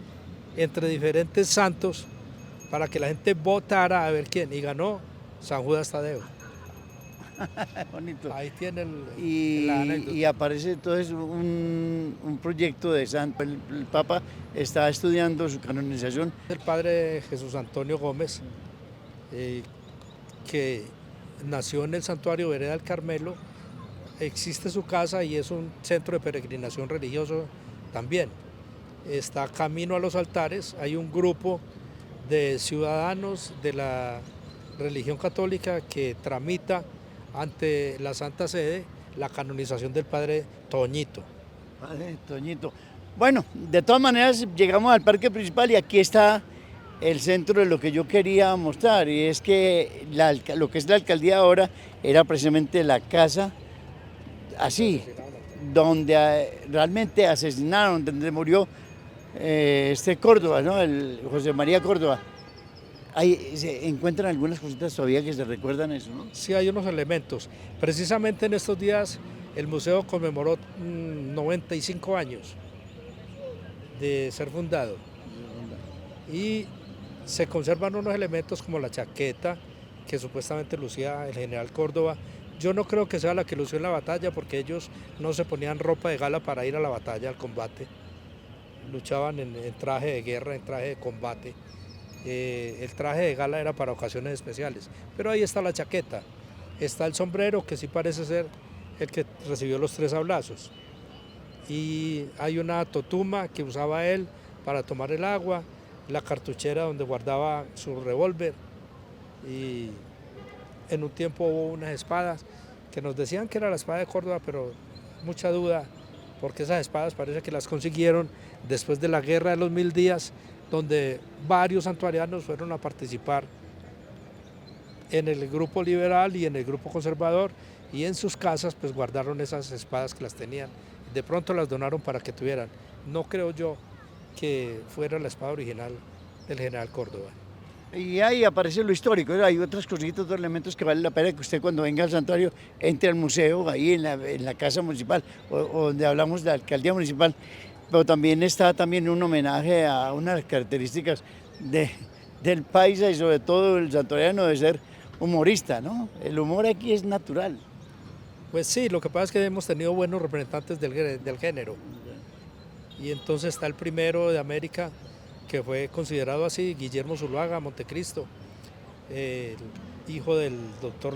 entre diferentes santos para que la gente votara a ver quién, y ganó San Judas Tadeo. Bonito. Ahí tiene la anécdota. Y aparece entonces un proyecto de santo. El Papa está estudiando su canonización. El padre Jesús Antonio Gómez, que nació en el santuario Vereda del Carmelo, existe su casa y es un centro de peregrinación religioso también. Está camino a los altares, hay un grupo de ciudadanos de la religión católica que tramita ante la Santa Sede la canonización del padre Toñito. Padre Toñito. Bueno, de todas maneras llegamos al parque principal y aquí está el centro de lo que yo quería mostrar, y es que lo que es la alcaldía ahora era precisamente la casa así, donde realmente asesinaron, donde murió Córdoba, ¿no? El José María Córdoba. Ahí se encuentran algunas cositas todavía que se recuerdan eso, ¿no? Sí, hay unos elementos. Precisamente en estos días el museo conmemoró 95 años de ser fundado. Y se conservan unos elementos como la chaqueta que supuestamente lucía el general Córdoba. Yo no creo que sea la que lució en la batalla, porque ellos no se ponían ropa de gala para ir a la batalla, al combate. Luchaban en traje de guerra, en traje de combate. El traje de gala era para ocasiones especiales, pero ahí está la chaqueta, está el sombrero, que sí parece ser el que recibió los 3 sablazos, y hay una totuma que usaba él para tomar el agua, la cartuchera donde guardaba su revólver, y en un tiempo hubo unas espadas que nos decían que era la espada de Córdoba, pero mucha duda, porque esas espadas parece que las consiguieron después de la Guerra de los 1000 días, donde varios santuarianos fueron a participar en el grupo liberal y en el grupo conservador, y en sus casas pues guardaron esas espadas que las tenían. De pronto las donaron para que tuvieran. No creo yo que fuera la espada original del general Córdoba. Y ahí aparece lo histórico, ¿no? Hay otras cositas, otros elementos que vale la pena que usted cuando venga al santuario entre al museo, ahí en la casa municipal, o donde hablamos de la alcaldía municipal, pero también está también un homenaje a una de las características del paisa y sobre todo el santoriano de ser humorista, ¿no? El humor aquí es natural. Pues sí, lo que pasa es que hemos tenido buenos representantes del género. Y entonces está el primero de América, que fue considerado así, Guillermo Zuluaga, Montecristo, el hijo del doctor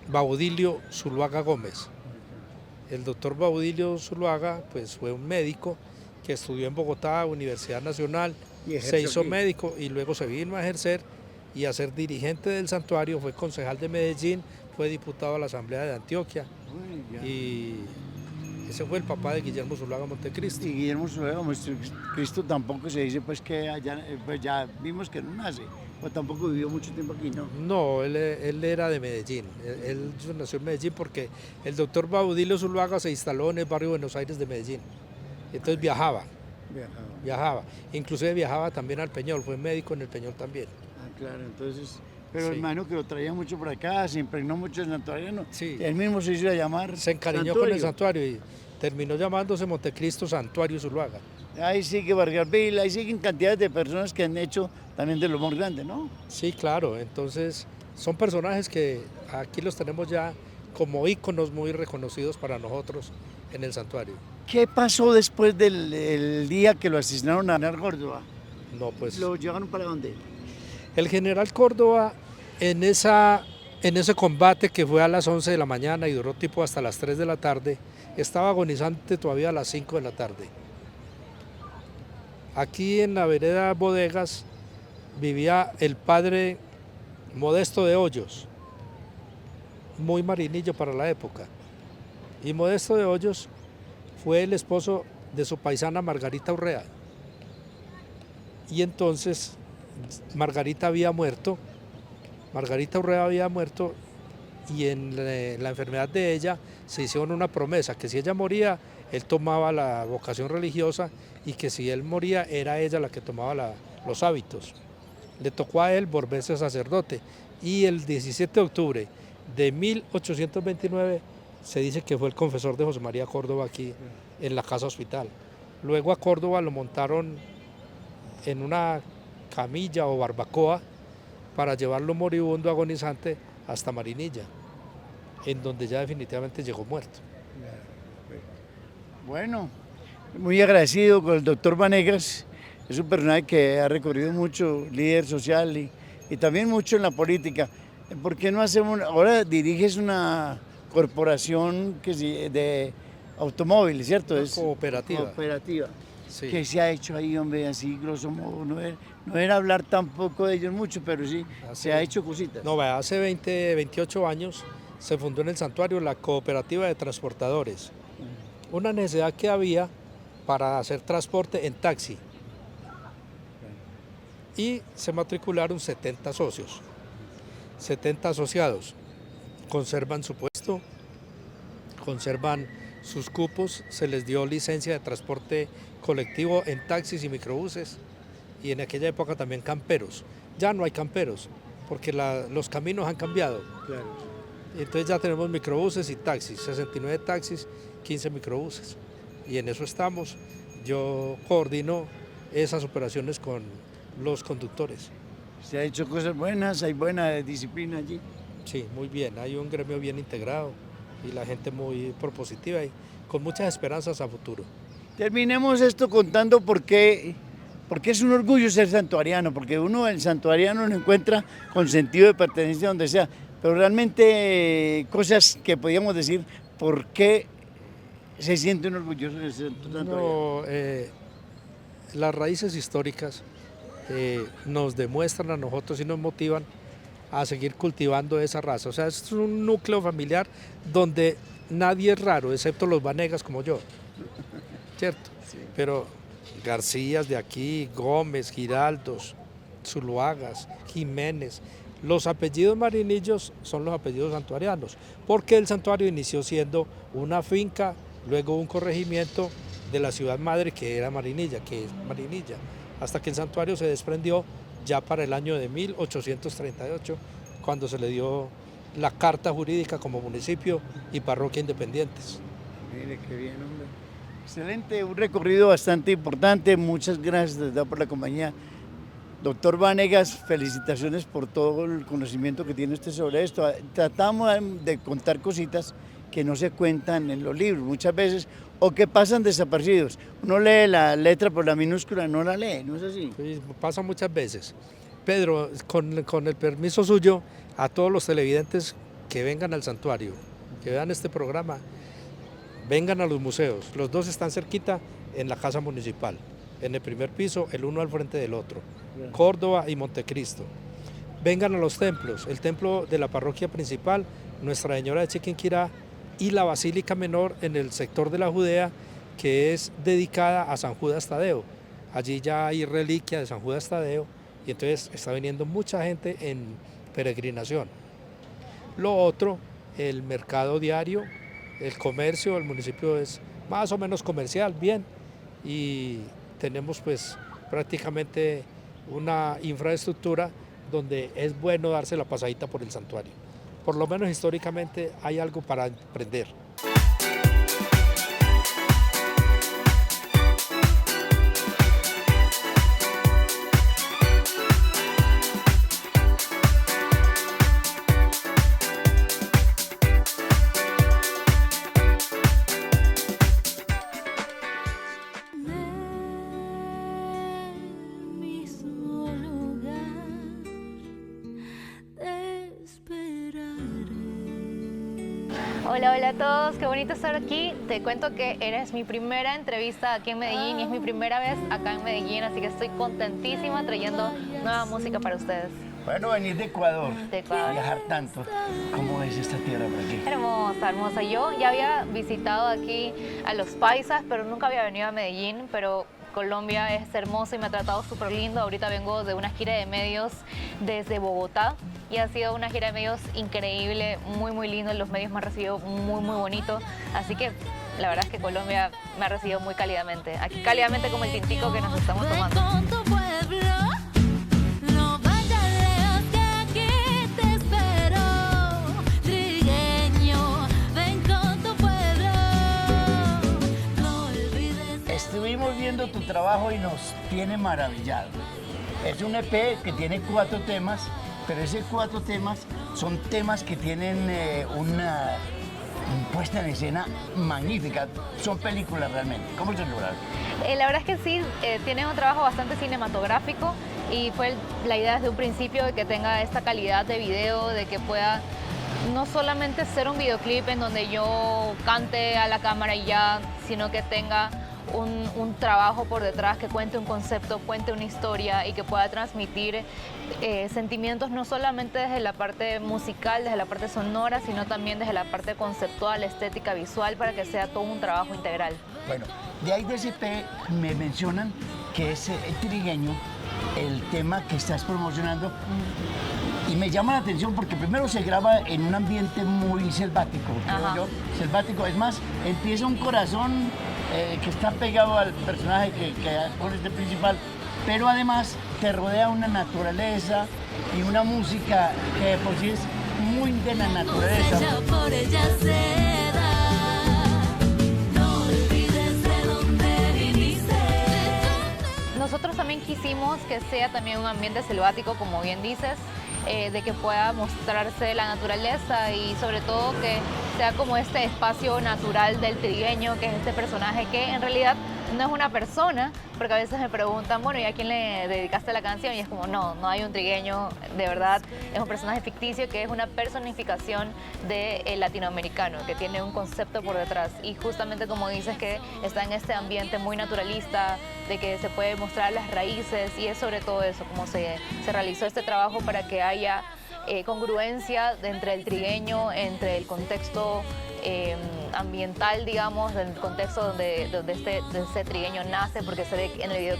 Baudilio Zuluaga Gómez. El doctor Baudilio Zuluaga pues, fue un médico que estudió en Bogotá, Universidad Nacional, se hizo médico y luego se vino a ejercer y a ser dirigente del santuario, fue concejal de Medellín, fue diputado a la Asamblea de Antioquia y ese fue el papá de Guillermo Zuluaga Montecristo. Y Guillermo Zuluaga Montecristo tampoco se dice pues que allá, pues ya vimos que no nace, o tampoco vivió mucho tiempo aquí, ¿no? No, él era de Medellín, él nació en Medellín porque el doctor Baudilio Zuluaga se instaló en el barrio Buenos Aires de Medellín, entonces viajaba, inclusive viajaba también al Peñol, fue médico en el Peñol también. Ah, claro, entonces, pero Sí. hermano que lo traía mucho por acá, se impregnó mucho el santuariano, Sí. él mismo se hizo a llamar Se encariñó con el santuario y terminó llamándose Montecristo Santuario Zuluaga. Ahí sigue Vargas Vila, ahí siguen cantidades de personas que han hecho también del humor grande, ¿no? Sí, claro, entonces son personajes que aquí los tenemos ya como íconos muy reconocidos para nosotros en el santuario. ¿Qué pasó después del día que lo asesinaron a General Córdoba? No, pues ¿Lo llevaron para dónde? el general Córdoba en ese combate que fue a las 11 de la mañana y duró tipo hasta las 3 de la tarde, estaba agonizante todavía a las 5 de la tarde. Aquí en la vereda Bodegas vivía el padre Modesto de Hoyos, muy marinillo para la época. Y Modesto de Hoyos fue el esposo de su paisana Margarita Urrea. Y entonces Margarita Urrea había muerto y en la enfermedad de ella se hicieron una promesa, que si ella moría, él tomaba la vocación religiosa y que si él moría, era ella la que tomaba los hábitos. Le tocó a él volverse sacerdote y el 17 de octubre de 1829 se dice que fue el confesor de José María Córdoba aquí en la casa hospital. Luego a Córdoba lo montaron en una camilla o barbacoa para llevarlo moribundo agonizante hasta Marinilla, en donde ya definitivamente llegó muerto. Bueno, muy agradecido con el doctor Vanegas, es un personaje que ha recorrido mucho, líder social y también mucho en la política. ¿Por qué no hacemos, ahora diriges una corporación de automóviles, ¿cierto? Una cooperativa. Cooperativa. Sí. ¿Qué se ha hecho ahí, hombre, así grosso modo? No era hablar tampoco de ellos mucho, pero sí se ha hecho cositas. No, hace 28 años se fundó en el santuario la cooperativa de transportadores. Una necesidad que había para hacer transporte en taxi. Y se matricularon 70 socios, 70 asociados. Conservan su puesto, conservan sus cupos, se les dio licencia de transporte colectivo en taxis y microbuses y en aquella época también camperos. Ya no hay camperos porque los caminos han cambiado. Claro. Entonces ya tenemos microbuses y taxis, 69 taxis, 15 microbuses y en eso estamos. Yo coordino esas operaciones con los conductores. Se ha hecho cosas buenas, hay buena disciplina allí. Sí, muy bien, hay un gremio bien integrado y la gente muy propositiva y con muchas esperanzas a futuro. Terminemos esto contando por qué es un orgullo ser santuariano, porque uno el santuariano lo encuentra con sentido de pertenencia donde sea, pero realmente cosas que podríamos decir por qué se siente un orgulloso de ser santuariano. No, las raíces históricas nos demuestran a nosotros y nos motivan a seguir cultivando esa raza. O sea, es un núcleo familiar donde nadie es raro, excepto los Vanegas como yo, ¿cierto? Sí. Pero Garcías de aquí, Gómez, Giraldos, Zuluagas, Jiménez. Los apellidos marinillos son los apellidos santuarianos, porque el santuario inició siendo una finca, luego un corregimiento de la ciudad madre que era Marinilla, que es Marinilla, hasta que el santuario se desprendió ya para el año de 1838, cuando se le dio la carta jurídica como municipio y parroquia independientes. Mire qué bien, hombre. Excelente, un recorrido bastante importante. Muchas gracias de verdad por la compañía. Doctor Vanegas, felicitaciones por todo el conocimiento que tiene usted sobre esto. Tratamos de contar cositas que no se cuentan en los libros muchas veces o que pasan desaparecidos. Uno lee la letra por la minúscula, no la lee, ¿no es así? Sí, pasa muchas veces. Pedro, con el permiso suyo, a todos los televidentes que vengan al santuario, que vean este programa, vengan a los museos. Los dos están cerquita en la casa municipal, en el primer piso, el uno al frente del otro, Córdoba y Montecristo. Vengan a los templos, el templo de la parroquia principal, Nuestra Señora de Chiquinquirá, y la Basílica Menor en el sector de la Judea, que es dedicada a San Judas Tadeo. Allí ya hay reliquia de San Judas Tadeo y entonces está viniendo mucha gente en peregrinación. Lo otro, el mercado diario, el comercio, el municipio es más o menos comercial, bien, y tenemos pues prácticamente una infraestructura donde es bueno darse la pasadita por el santuario. Por lo menos históricamente hay algo para aprender. Hola, hola a todos, qué bonito estar aquí. Te cuento que eres mi primera entrevista aquí en Medellín y es mi primera vez acá en Medellín, así que estoy contentísima trayendo nueva música para ustedes. Bueno, venir de Ecuador, De Ecuador. viajar tanto. ¿Cómo es esta tierra por aquí? Hermosa, hermosa. Yo ya había visitado aquí a los paisas, pero nunca había venido a Medellín, pero Colombia es hermoso y me ha tratado súper lindo. Ahorita vengo de una gira de medios desde Bogotá y ha sido una gira de medios increíble, muy, muy lindo. Los medios me han recibido muy, muy bonito. Así que la verdad es que Colombia me ha recibido muy cálidamente. Aquí cálidamente como el tintico que nos estamos tomando. Estuvimos viendo tu trabajo y nos tiene maravillado. Es un EP que tiene 4 temas, pero esos 4 temas son temas que tienen una puesta en escena magnífica. Son películas realmente. ¿Cómo se lograron? La verdad es que sí, tiene un trabajo bastante cinematográfico y fue la idea desde un principio de que tenga esta calidad de video, de que pueda no solamente ser un videoclip en donde yo cante a la cámara y ya, sino que tenga un trabajo por detrás, que cuente un concepto, cuente una historia y que pueda transmitir sentimientos no solamente desde la parte musical, desde la parte sonora, sino también desde la parte conceptual, estética, visual, para que sea todo un trabajo integral. Bueno, de ahí de ese EP me mencionan que es trigueño, el tema que estás promocionando. Y me llama la atención porque primero se graba en un ambiente muy selvático, creo yo, selvático. Es más, empieza un corazón que está pegado al personaje que pone este principal, pero además te rodea una naturaleza y una música que por sí es muy de la naturaleza. Por ella se da, no olvides de dónde viniste. Nosotros también quisimos que sea también un ambiente selvático, como bien dices, de que pueda mostrarse la naturaleza y sobre todo que sea como este espacio natural del trigueño, que es este personaje que en realidad no es una persona, porque a veces me preguntan, bueno, ¿y a quién le dedicaste la canción? Y es como, no hay un trigueño, de verdad, es un personaje ficticio que es una personificación del latinoamericano, que tiene un concepto por detrás. Y justamente como dices, que está en este ambiente muy naturalista, de que se puede mostrar las raíces, y es sobre todo eso, como se realizó este trabajo para que haya congruencia entre el trigueño, entre el contexto ambiental, digamos, del contexto donde este trigueño nace, porque se ve en el video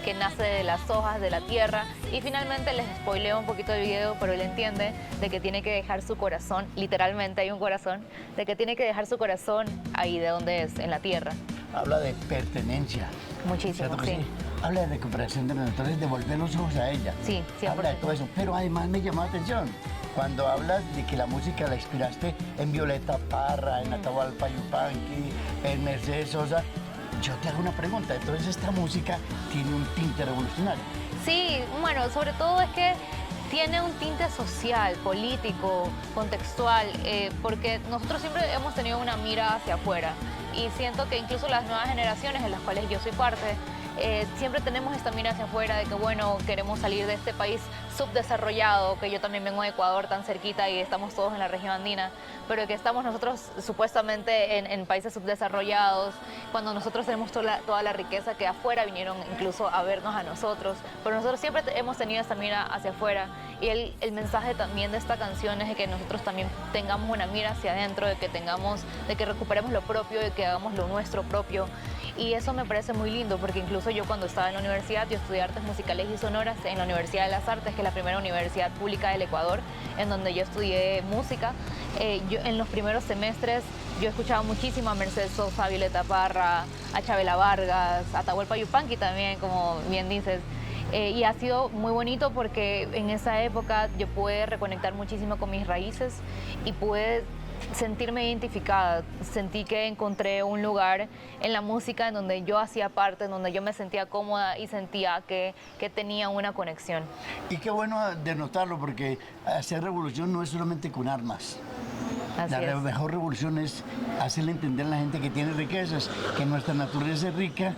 que nace de las hojas, de la tierra. Y finalmente les spoileo un poquito el video, pero él entiende de que tiene que dejar su corazón, literalmente hay un corazón, de que tiene que dejar su corazón ahí de donde es, en la tierra. Habla de pertenencia. Muchísimo, ¿Cierto que sí. Habla de recuperación de la naturaleza, devolver los ojos a ella. Sí, 100%. Habla de todo eso, pero además me llamó la atención cuando hablas de que la música la inspiraste en Violeta Parra, en Atahualpa Yupanqui, en Mercedes Sosa. Yo te hago una pregunta, entonces esta música tiene un tinte revolucionario. Sí, bueno, sobre todo es que tiene un tinte social, político, contextual, porque nosotros siempre hemos tenido una mira hacia afuera y siento que incluso las nuevas generaciones en las cuales yo soy parte, siempre tenemos esta mira hacia afuera de que, bueno, queremos salir de este país subdesarrollado, que yo también vengo de Ecuador tan cerquita y estamos todos en la región andina, pero que estamos nosotros supuestamente en países subdesarrollados, cuando nosotros tenemos toda la riqueza que afuera vinieron incluso a vernos a nosotros, pero nosotros siempre hemos tenido esta mira hacia afuera y el mensaje también de esta canción es de que nosotros también tengamos una mira hacia adentro, de que recuperemos lo propio, de que hagamos lo nuestro propio. Y eso me parece muy lindo porque incluso yo cuando estaba en la universidad, yo estudié artes musicales y sonoras en la Universidad de las Artes, que es la primera universidad pública del Ecuador, en donde yo estudié música. Yo en los primeros semestres yo escuchaba muchísimo a Mercedes Sosa, a Violeta Parra, a Chabela Vargas, a Atahualpa Yupanqui también, como bien dices. Y ha sido muy bonito porque en esa época yo pude reconectar muchísimo con mis raíces y pude sentirme identificada, sentí que encontré un lugar en la música en donde yo hacía parte, en donde yo me sentía cómoda y sentía que tenía una conexión. Y qué bueno de notarlo, porque hacer revolución no es solamente con armas. Así La es. mejor revolución es hacerle entender a la gente que tiene riquezas, que nuestra naturaleza es rica,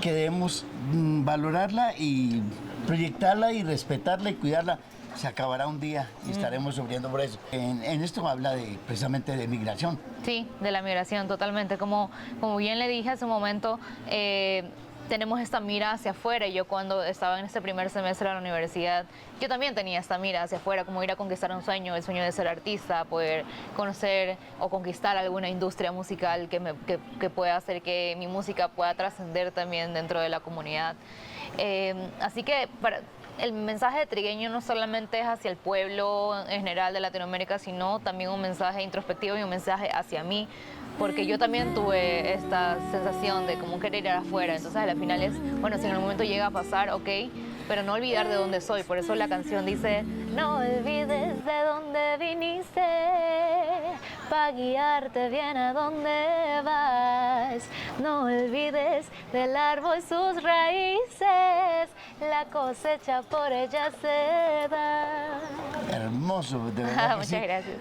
que debemos valorarla y proyectarla y respetarla y cuidarla. Se acabará un día y estaremos sufriendo por eso. En esto habla precisamente de migración. Sí, de la migración, totalmente. Como bien le dije hace un momento, tenemos esta mira hacia afuera y yo cuando estaba en este primer semestre de la universidad, yo también tenía esta mira hacia afuera, como ir a conquistar un sueño, el sueño de ser artista, poder conocer o conquistar alguna industria musical que pueda hacer que mi música pueda trascender también dentro de la comunidad. Así que el mensaje de Trigueño no solamente es hacia el pueblo en general de Latinoamérica, sino también un mensaje introspectivo y un mensaje hacia mí, porque yo también tuve esta sensación de como querer ir afuera. Entonces al final es, bueno, si en algún momento llega a pasar, ok, pero no olvidar de dónde soy. Por eso la canción dice, no olvides de dónde viniste, para guiarte bien a dónde vas. No olvides del árbol sus raíces, la cosecha por ella se da. Hermoso, de verdad. Que Muchas sí. gracias.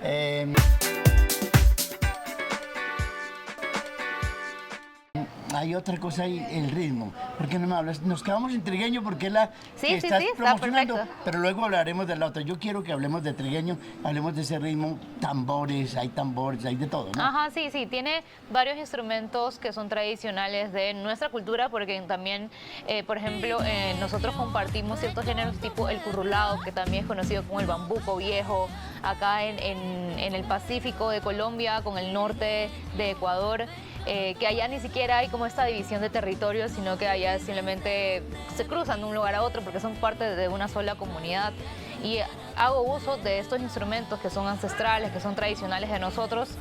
Hay otra cosa ahí, el ritmo. ¿Por qué no me hablas? Nos quedamos en Trigueño porque es la Sí, que sí, estás sí, está promocionando, perfecto. pero luego hablaremos de la otra. Yo quiero que hablemos de Trigueño, hablemos de ese ritmo, tambores, hay de todo, ¿no? Ajá, sí, sí, tiene varios instrumentos que son tradicionales de nuestra cultura, porque también, por ejemplo, nosotros compartimos ciertos géneros tipo el currulado, que también es conocido como el bambuco viejo, acá en el Pacífico de Colombia, con el norte de Ecuador. Que allá ni siquiera hay como esta división de territorios, sino que allá simplemente se cruzan de un lugar a otro porque son parte de una sola comunidad. Y hago uso de estos instrumentos que son ancestrales, que son tradicionales de nosotros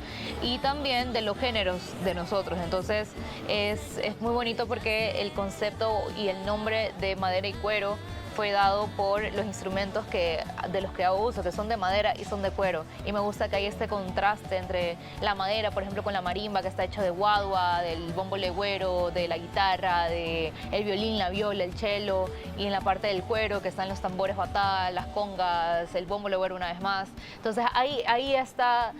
y también de los géneros de nosotros. Entonces es muy bonito porque el concepto y el nombre de madera y cuero fue dado por los instrumentos de los que hago uso, que son de madera y son de cuero. Y me gusta que hay este contraste entre la madera, por ejemplo, con la marimba, que está hecho de guadua, del bombo legüero, de la guitarra, del violín, la viola, el cello, y en la parte del cuero, que están los tambores batá, las congas, el bombo legüero una vez más. Entonces ahí está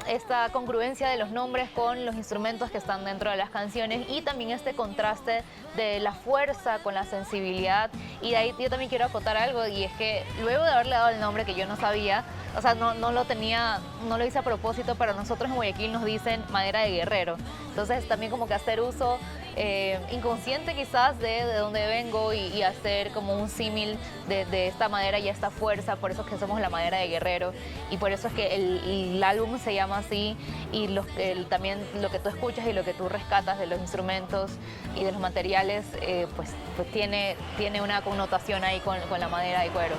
esta congruencia de los nombres con los instrumentos que están dentro de las canciones y también este contraste de la fuerza con la sensibilidad. Y de ahí yo también quiero acotar algo, y es que luego de haberle dado el nombre que yo no sabía, o sea, no lo tenía, no lo hice a propósito, pero nosotros en Guayaquil nos dicen madera de guerrero. Entonces también como que hacer uso inconsciente quizás de dónde vengo y hacer como un símil de esta madera y esta fuerza, por eso es que somos la madera de guerrero y por eso es que el álbum se llama así y también lo que tú escuchas y lo que tú rescatas de los instrumentos y de los materiales pues tiene una connotación ahí con la madera de cuero.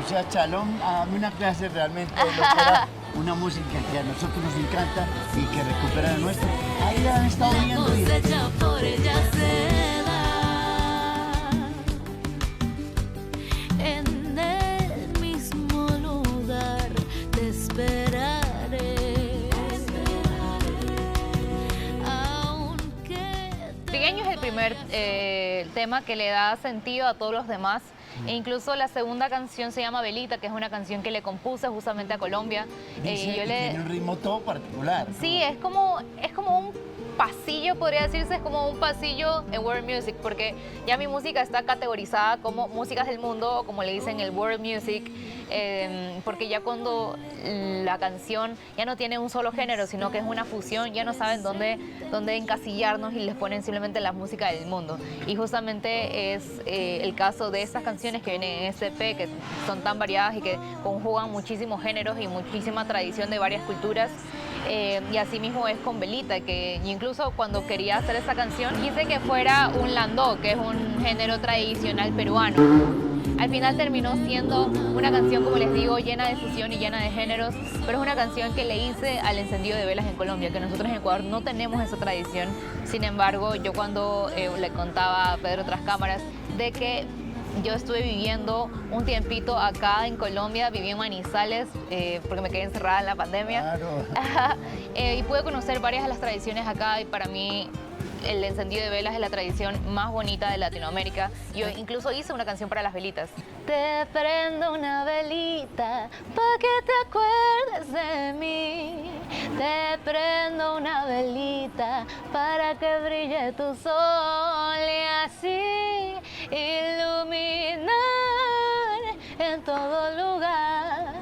O sea, Chalón, dame una clase realmente de lo que era una música que a nosotros nos encanta y que recupera la nuestra. Ahí la han estado viendo. Cosecha por ella se da en el mismo lugar te esperaré aunque Trigueño es el primer tema que le da sentido a todos los demás. E incluso la segunda canción se llama Velita, que es una canción que le compuse justamente a Colombia. Dice que tiene un ritmo todo particular. Sí, es como un pasillo, podría decirse, es como un pasillo en world music, porque ya mi música está categorizada como músicas del mundo, o como le dicen el world music, porque ya cuando la canción ya no tiene un solo género, sino que es una fusión, ya no saben dónde encasillarnos y les ponen simplemente la música del mundo. Y justamente es el caso de estas canciones que vienen en este EP, que son tan variadas y que conjugan muchísimos géneros y muchísima tradición de varias culturas. Y así mismo es con Velita, que incluso cuando quería hacer esta canción quise que fuera un landó, que es un género tradicional peruano. Al final terminó siendo una canción, como les digo, llena de fusión y llena de géneros, pero es una canción que le hice al encendido de velas en Colombia, que nosotros en Ecuador no tenemos esa tradición. Sin embargo, yo cuando le contaba a Pedro tras cámaras de que yo estuve viviendo un tiempito acá en Colombia, viví en Manizales porque me quedé encerrada en la pandemia. Claro. Y pude conocer varias de las tradiciones acá y para mí el encendido de velas es la tradición más bonita de Latinoamérica. Yo incluso hice una canción para las velitas. Te prendo una velita para que te acuerdes de mí. Te prendo una velita para que brille tu sol y así iluminar en todo lugar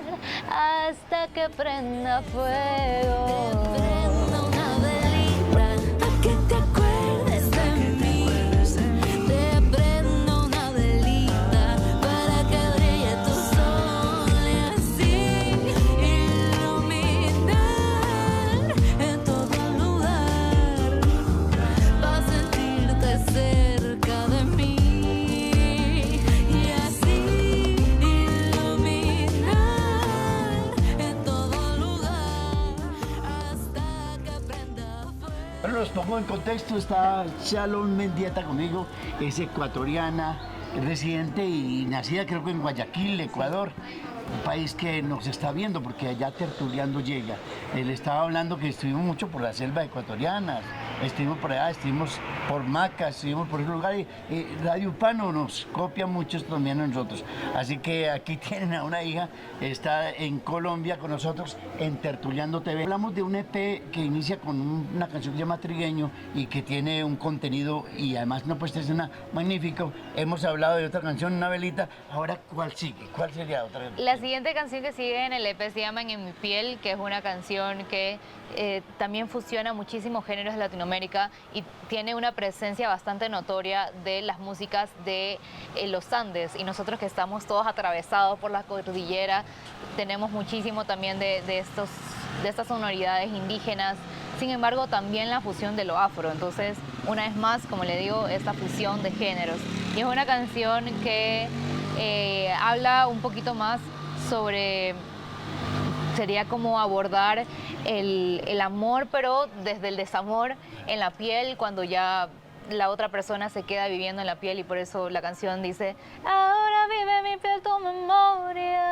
hasta que prenda fuego. te prendo una velita pa' que te acuerdes de mí te prendo una velita para que brille tu sol y así iluminar en todo lugar para sentirte cerca de mí y así iluminar en todo lugar hasta que prenda fuego. Bueno, los pongo en contexto, está Shalom Mendieta conmigo, es ecuatoriana, residente y nacida creo que en Guayaquil, Ecuador, un país que nos está viendo porque allá Tertuliando llega. Él estaba hablando que estuvimos mucho por la selva ecuatoriana, estuvimos por allá, estuvimos por Macas, estuvimos por ese lugar y Radio Pano nos copia mucho también a nosotros. Así que aquí tienen a una hija, está en Colombia con nosotros en Tertuliando TV. Hablamos de un EP que inicia con una canción que se llama Trigueño y que tiene un contenido y además no pues es una magnífico. Hemos hablado de otra canción, Una Velita. Ahora, ¿cuál sigue? ¿Cuál sería otra? La siguiente canción que sigue en el EP se llama En mi piel, que es una canción que también fusiona muchísimos géneros de Latinoamérica y tiene una presencia bastante notoria de las músicas de los Andes. Y nosotros que estamos todos atravesados por la cordillera, tenemos muchísimo también de estas sonoridades indígenas. Sin embargo, también la fusión de lo afro. Entonces, una vez más, como le digo, esta fusión de géneros. Y es una canción que habla un poquito más sobre, sería como abordar el amor, pero desde el desamor en la piel, cuando ya la otra persona se queda viviendo en la piel, y por eso la canción dice: ahora vive en mi piel tu memoria,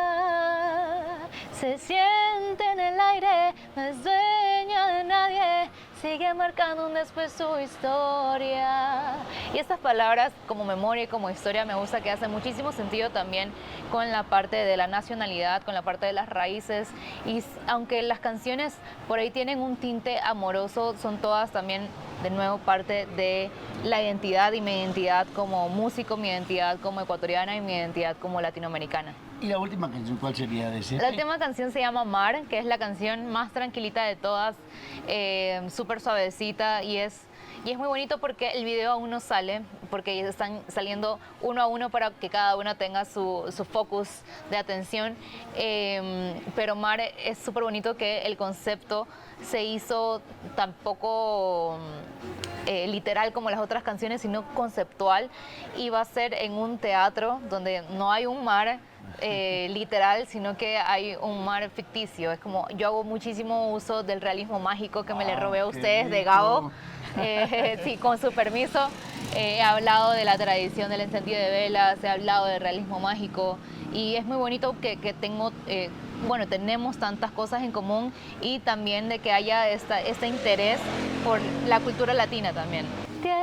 se siente en el aire, no es dueña de nadie, sigue marcando un después su historia. Y estas palabras como memoria y como historia me gusta, que hacen muchísimo sentido también con la parte de la nacionalidad, con la parte de las raíces. Y aunque las canciones por ahí tienen un tinte amoroso, son todas también de nuevo parte de la identidad, y mi identidad como músico, mi identidad como ecuatoriana y mi identidad como latinoamericana. ¿Y la última canción cuál sería de ese? La última canción se llama Mar, que es la canción más tranquilita de todas, súper suavecita y es muy bonito porque el video aún no sale, porque ellos están saliendo uno a uno para que cada uno tenga su focus de atención. Pero Mar es súper bonito que el concepto se hizo tampoco literal como las otras canciones, sino conceptual, y va a ser en un teatro donde no hay un mar literal, sino que hay un mar ficticio. Es como, yo hago muchísimo uso del realismo mágico que me le robé a ustedes de Gabo. Sí, con su permiso, he hablado de la tradición del encendido de velas, he hablado del realismo mágico y es muy bonito que tengo, bueno, tenemos tantas cosas en común y también de que haya este interés por la cultura latina también. Tiene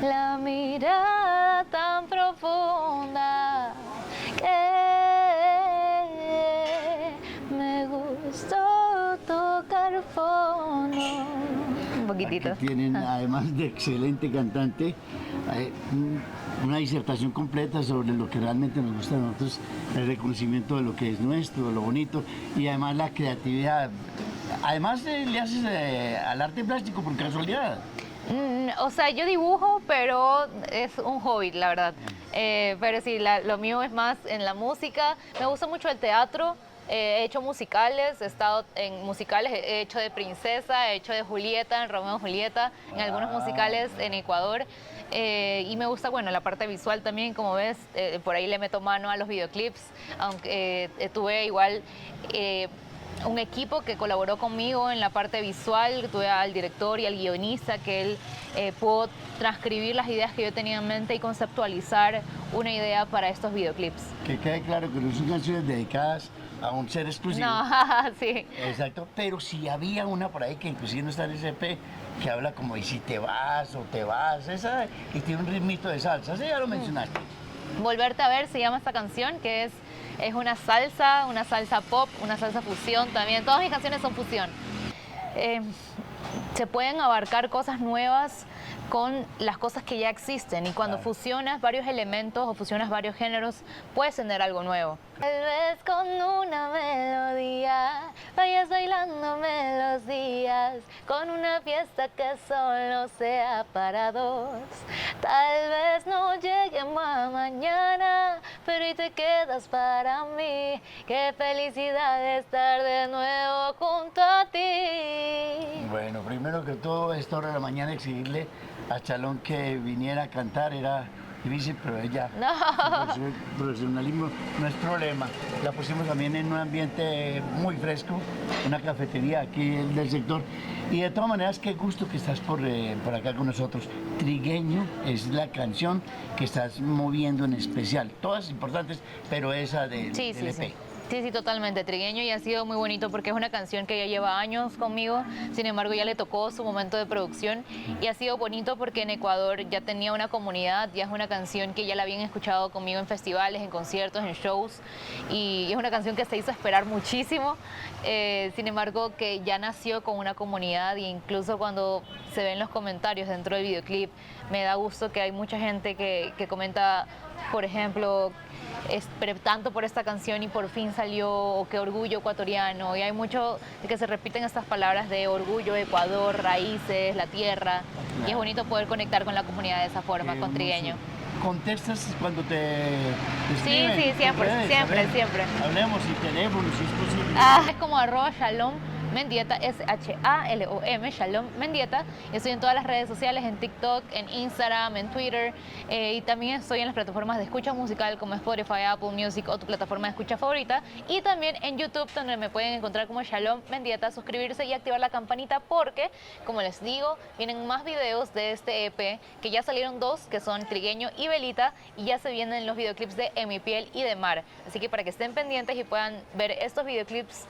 la mirada tan profunda que me gustó tocar fondo. Un poquitito. Aquí tienen, además de excelente cantante, una disertación completa sobre lo que realmente nos gusta a nosotros, el reconocimiento de lo que es nuestro, de lo bonito y además la creatividad. Además le haces al arte plástico por casualidad. O sea, yo dibujo, pero es un hobby, la verdad. Pero sí, lo mío es más en la música. Me gusta mucho el teatro. He hecho musicales, he estado en musicales, he hecho de Princesa, he hecho de Julieta, en Romeo y Julieta, en algunos musicales en Ecuador. Y me gusta, bueno, la parte visual también, como ves, por ahí le meto mano a los videoclips, aunque tuve igual un equipo que colaboró conmigo en la parte visual, tuve al director y al guionista, que él pudo transcribir las ideas que yo tenía en mente y conceptualizar una idea para estos videoclips. Que quede claro que no son canciones dedicadas a un ser exclusivo. No, sí. Exacto, pero si había una por ahí que inclusive no está en ese EP, que habla como y si te vas o te vas, esa, y tiene un ritmito de salsa, ¿sí? Ya lo mencionaste. Volverte a ver se llama esta canción, que es una salsa pop, una salsa fusión también. Todas mis canciones son fusión. Se pueden abarcar cosas nuevas con las cosas que ya existen y cuando fusionas varios elementos o fusionas varios géneros puedes tener algo nuevo. Tal vez con una melodía vayas bailándome los días con una fiesta que solo sea para dos. Tal vez no lleguemos a mañana, pero y te quedas para mí. Qué felicidad estar de nuevo junto a ti. Bueno, primero que todo, a esta hora de la mañana exigirle a Chalón que viniera a cantar era difícil, pero ella, su profesionalismo no es problema. La pusimos también en un ambiente muy fresco, una cafetería aquí del sector. Y de todas maneras, qué gusto que estás por acá con nosotros. Trigueño es la canción que estás moviendo en especial. Todas importantes, pero esa del EP. Sí. Sí, totalmente. Trigueño y ha sido muy bonito porque es una canción que ya lleva años conmigo, sin embargo ya le tocó su momento de producción y ha sido bonito porque en Ecuador ya tenía una comunidad, ya es una canción que ya la habían escuchado conmigo en festivales, en conciertos, en shows y es una canción que se hizo esperar muchísimo, sin embargo que ya nació con una comunidad e incluso cuando se ven los comentarios dentro del videoclip me da gusto que hay mucha gente que comenta, por ejemplo, esperé tanto por esta canción y por fin salió, o qué orgullo ecuatoriano, y hay mucho de que se repiten estas palabras de orgullo, Ecuador, raíces, la tierra, y es bonito poder conectar con la comunidad de esa forma, con Trigueño. ¿Contestas cuando te Sí, escriben? siempre. Hablemos y teléfono, si es posible. Es como @Shalom Mendieta, SHALOM, Shalom Mendieta. Estoy en todas las redes sociales, en TikTok, en Instagram, en Twitter, y también estoy en las plataformas de escucha musical como Spotify, Apple Music o tu plataforma de escucha favorita, y también en YouTube, donde me pueden encontrar como Shalom Mendieta, suscribirse y activar la campanita porque, como les digo, vienen más videos de este EP, que ya salieron 2, que son Trigueño y Velita, y ya se vienen los videoclips de En mi piel y de Mar, así que para que estén pendientes y puedan ver estos videoclips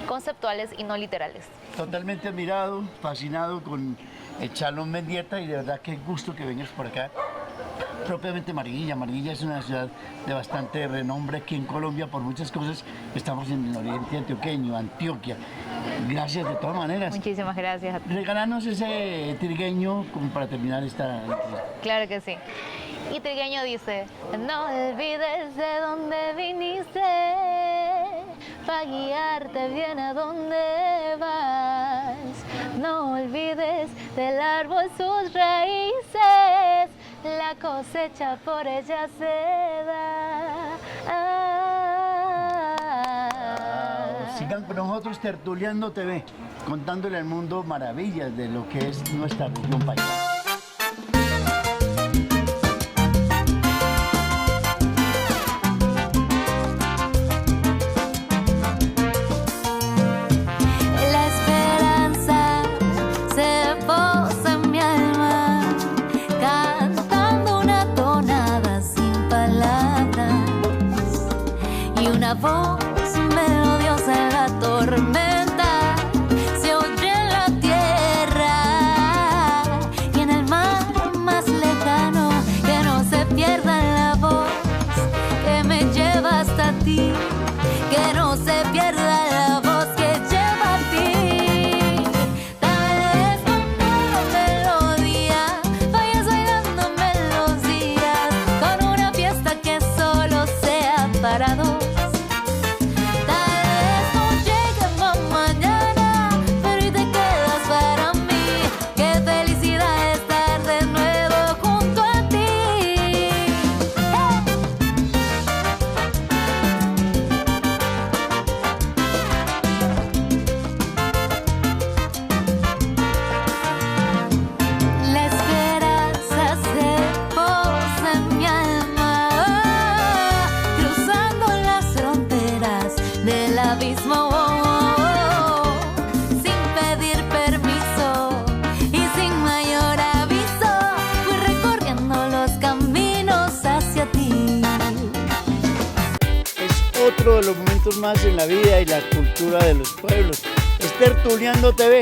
conceptuales y no literales. Totalmente admirado, fascinado con el Chalón Mendieta y de verdad qué gusto que vengas por acá. Propiamente Mariguilla. Mariguilla es una ciudad de bastante renombre aquí en Colombia por muchas cosas. Estamos en el oriente antioqueño, Antioquia. Gracias de todas maneras. Muchísimas gracias a ti. Regálanos ese trigueño como para terminar esta entrevista. Claro que sí. Y Trigueño dice, no olvides de dónde viniste, para guiarte bien a dónde vas. No olvides del árbol sus raíces, la cosecha por ella se da. Sigan con nosotros Tertuliando TV, contándole al mundo maravillas de lo que es nuestra región paisa. La esperanza se posa en mi alma, cantando una tonada sin palabras y una voz melodiosa en la tormenta se oye en la tierra y en el mar más lejano, que no se pierda la voz que me lleva hasta ti, que no se pierda la voz que lleva a ti. Tal vez con una melodía vayas bailando melodías, con una fiesta que solo sea para dos. Sin pedir permiso y sin mayor aviso, fui recorriendo los caminos hacia ti. Es otro de los momentos más en la vida y la cultura de los pueblos. Es Tertuliando TV.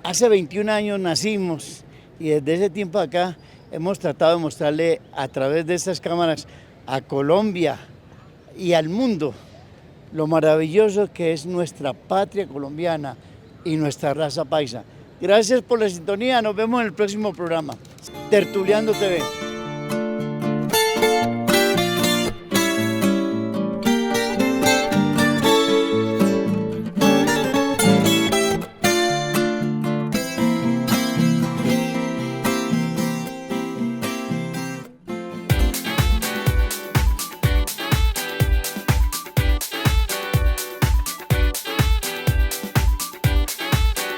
Hace 21 años nacimos y desde ese tiempo acá hemos tratado de mostrarle a través de estas cámaras a Colombia y al mundo lo maravilloso que es nuestra patria colombiana y nuestra raza paisa. Gracias por la sintonía, nos vemos en el próximo programa. Tertuliando TV.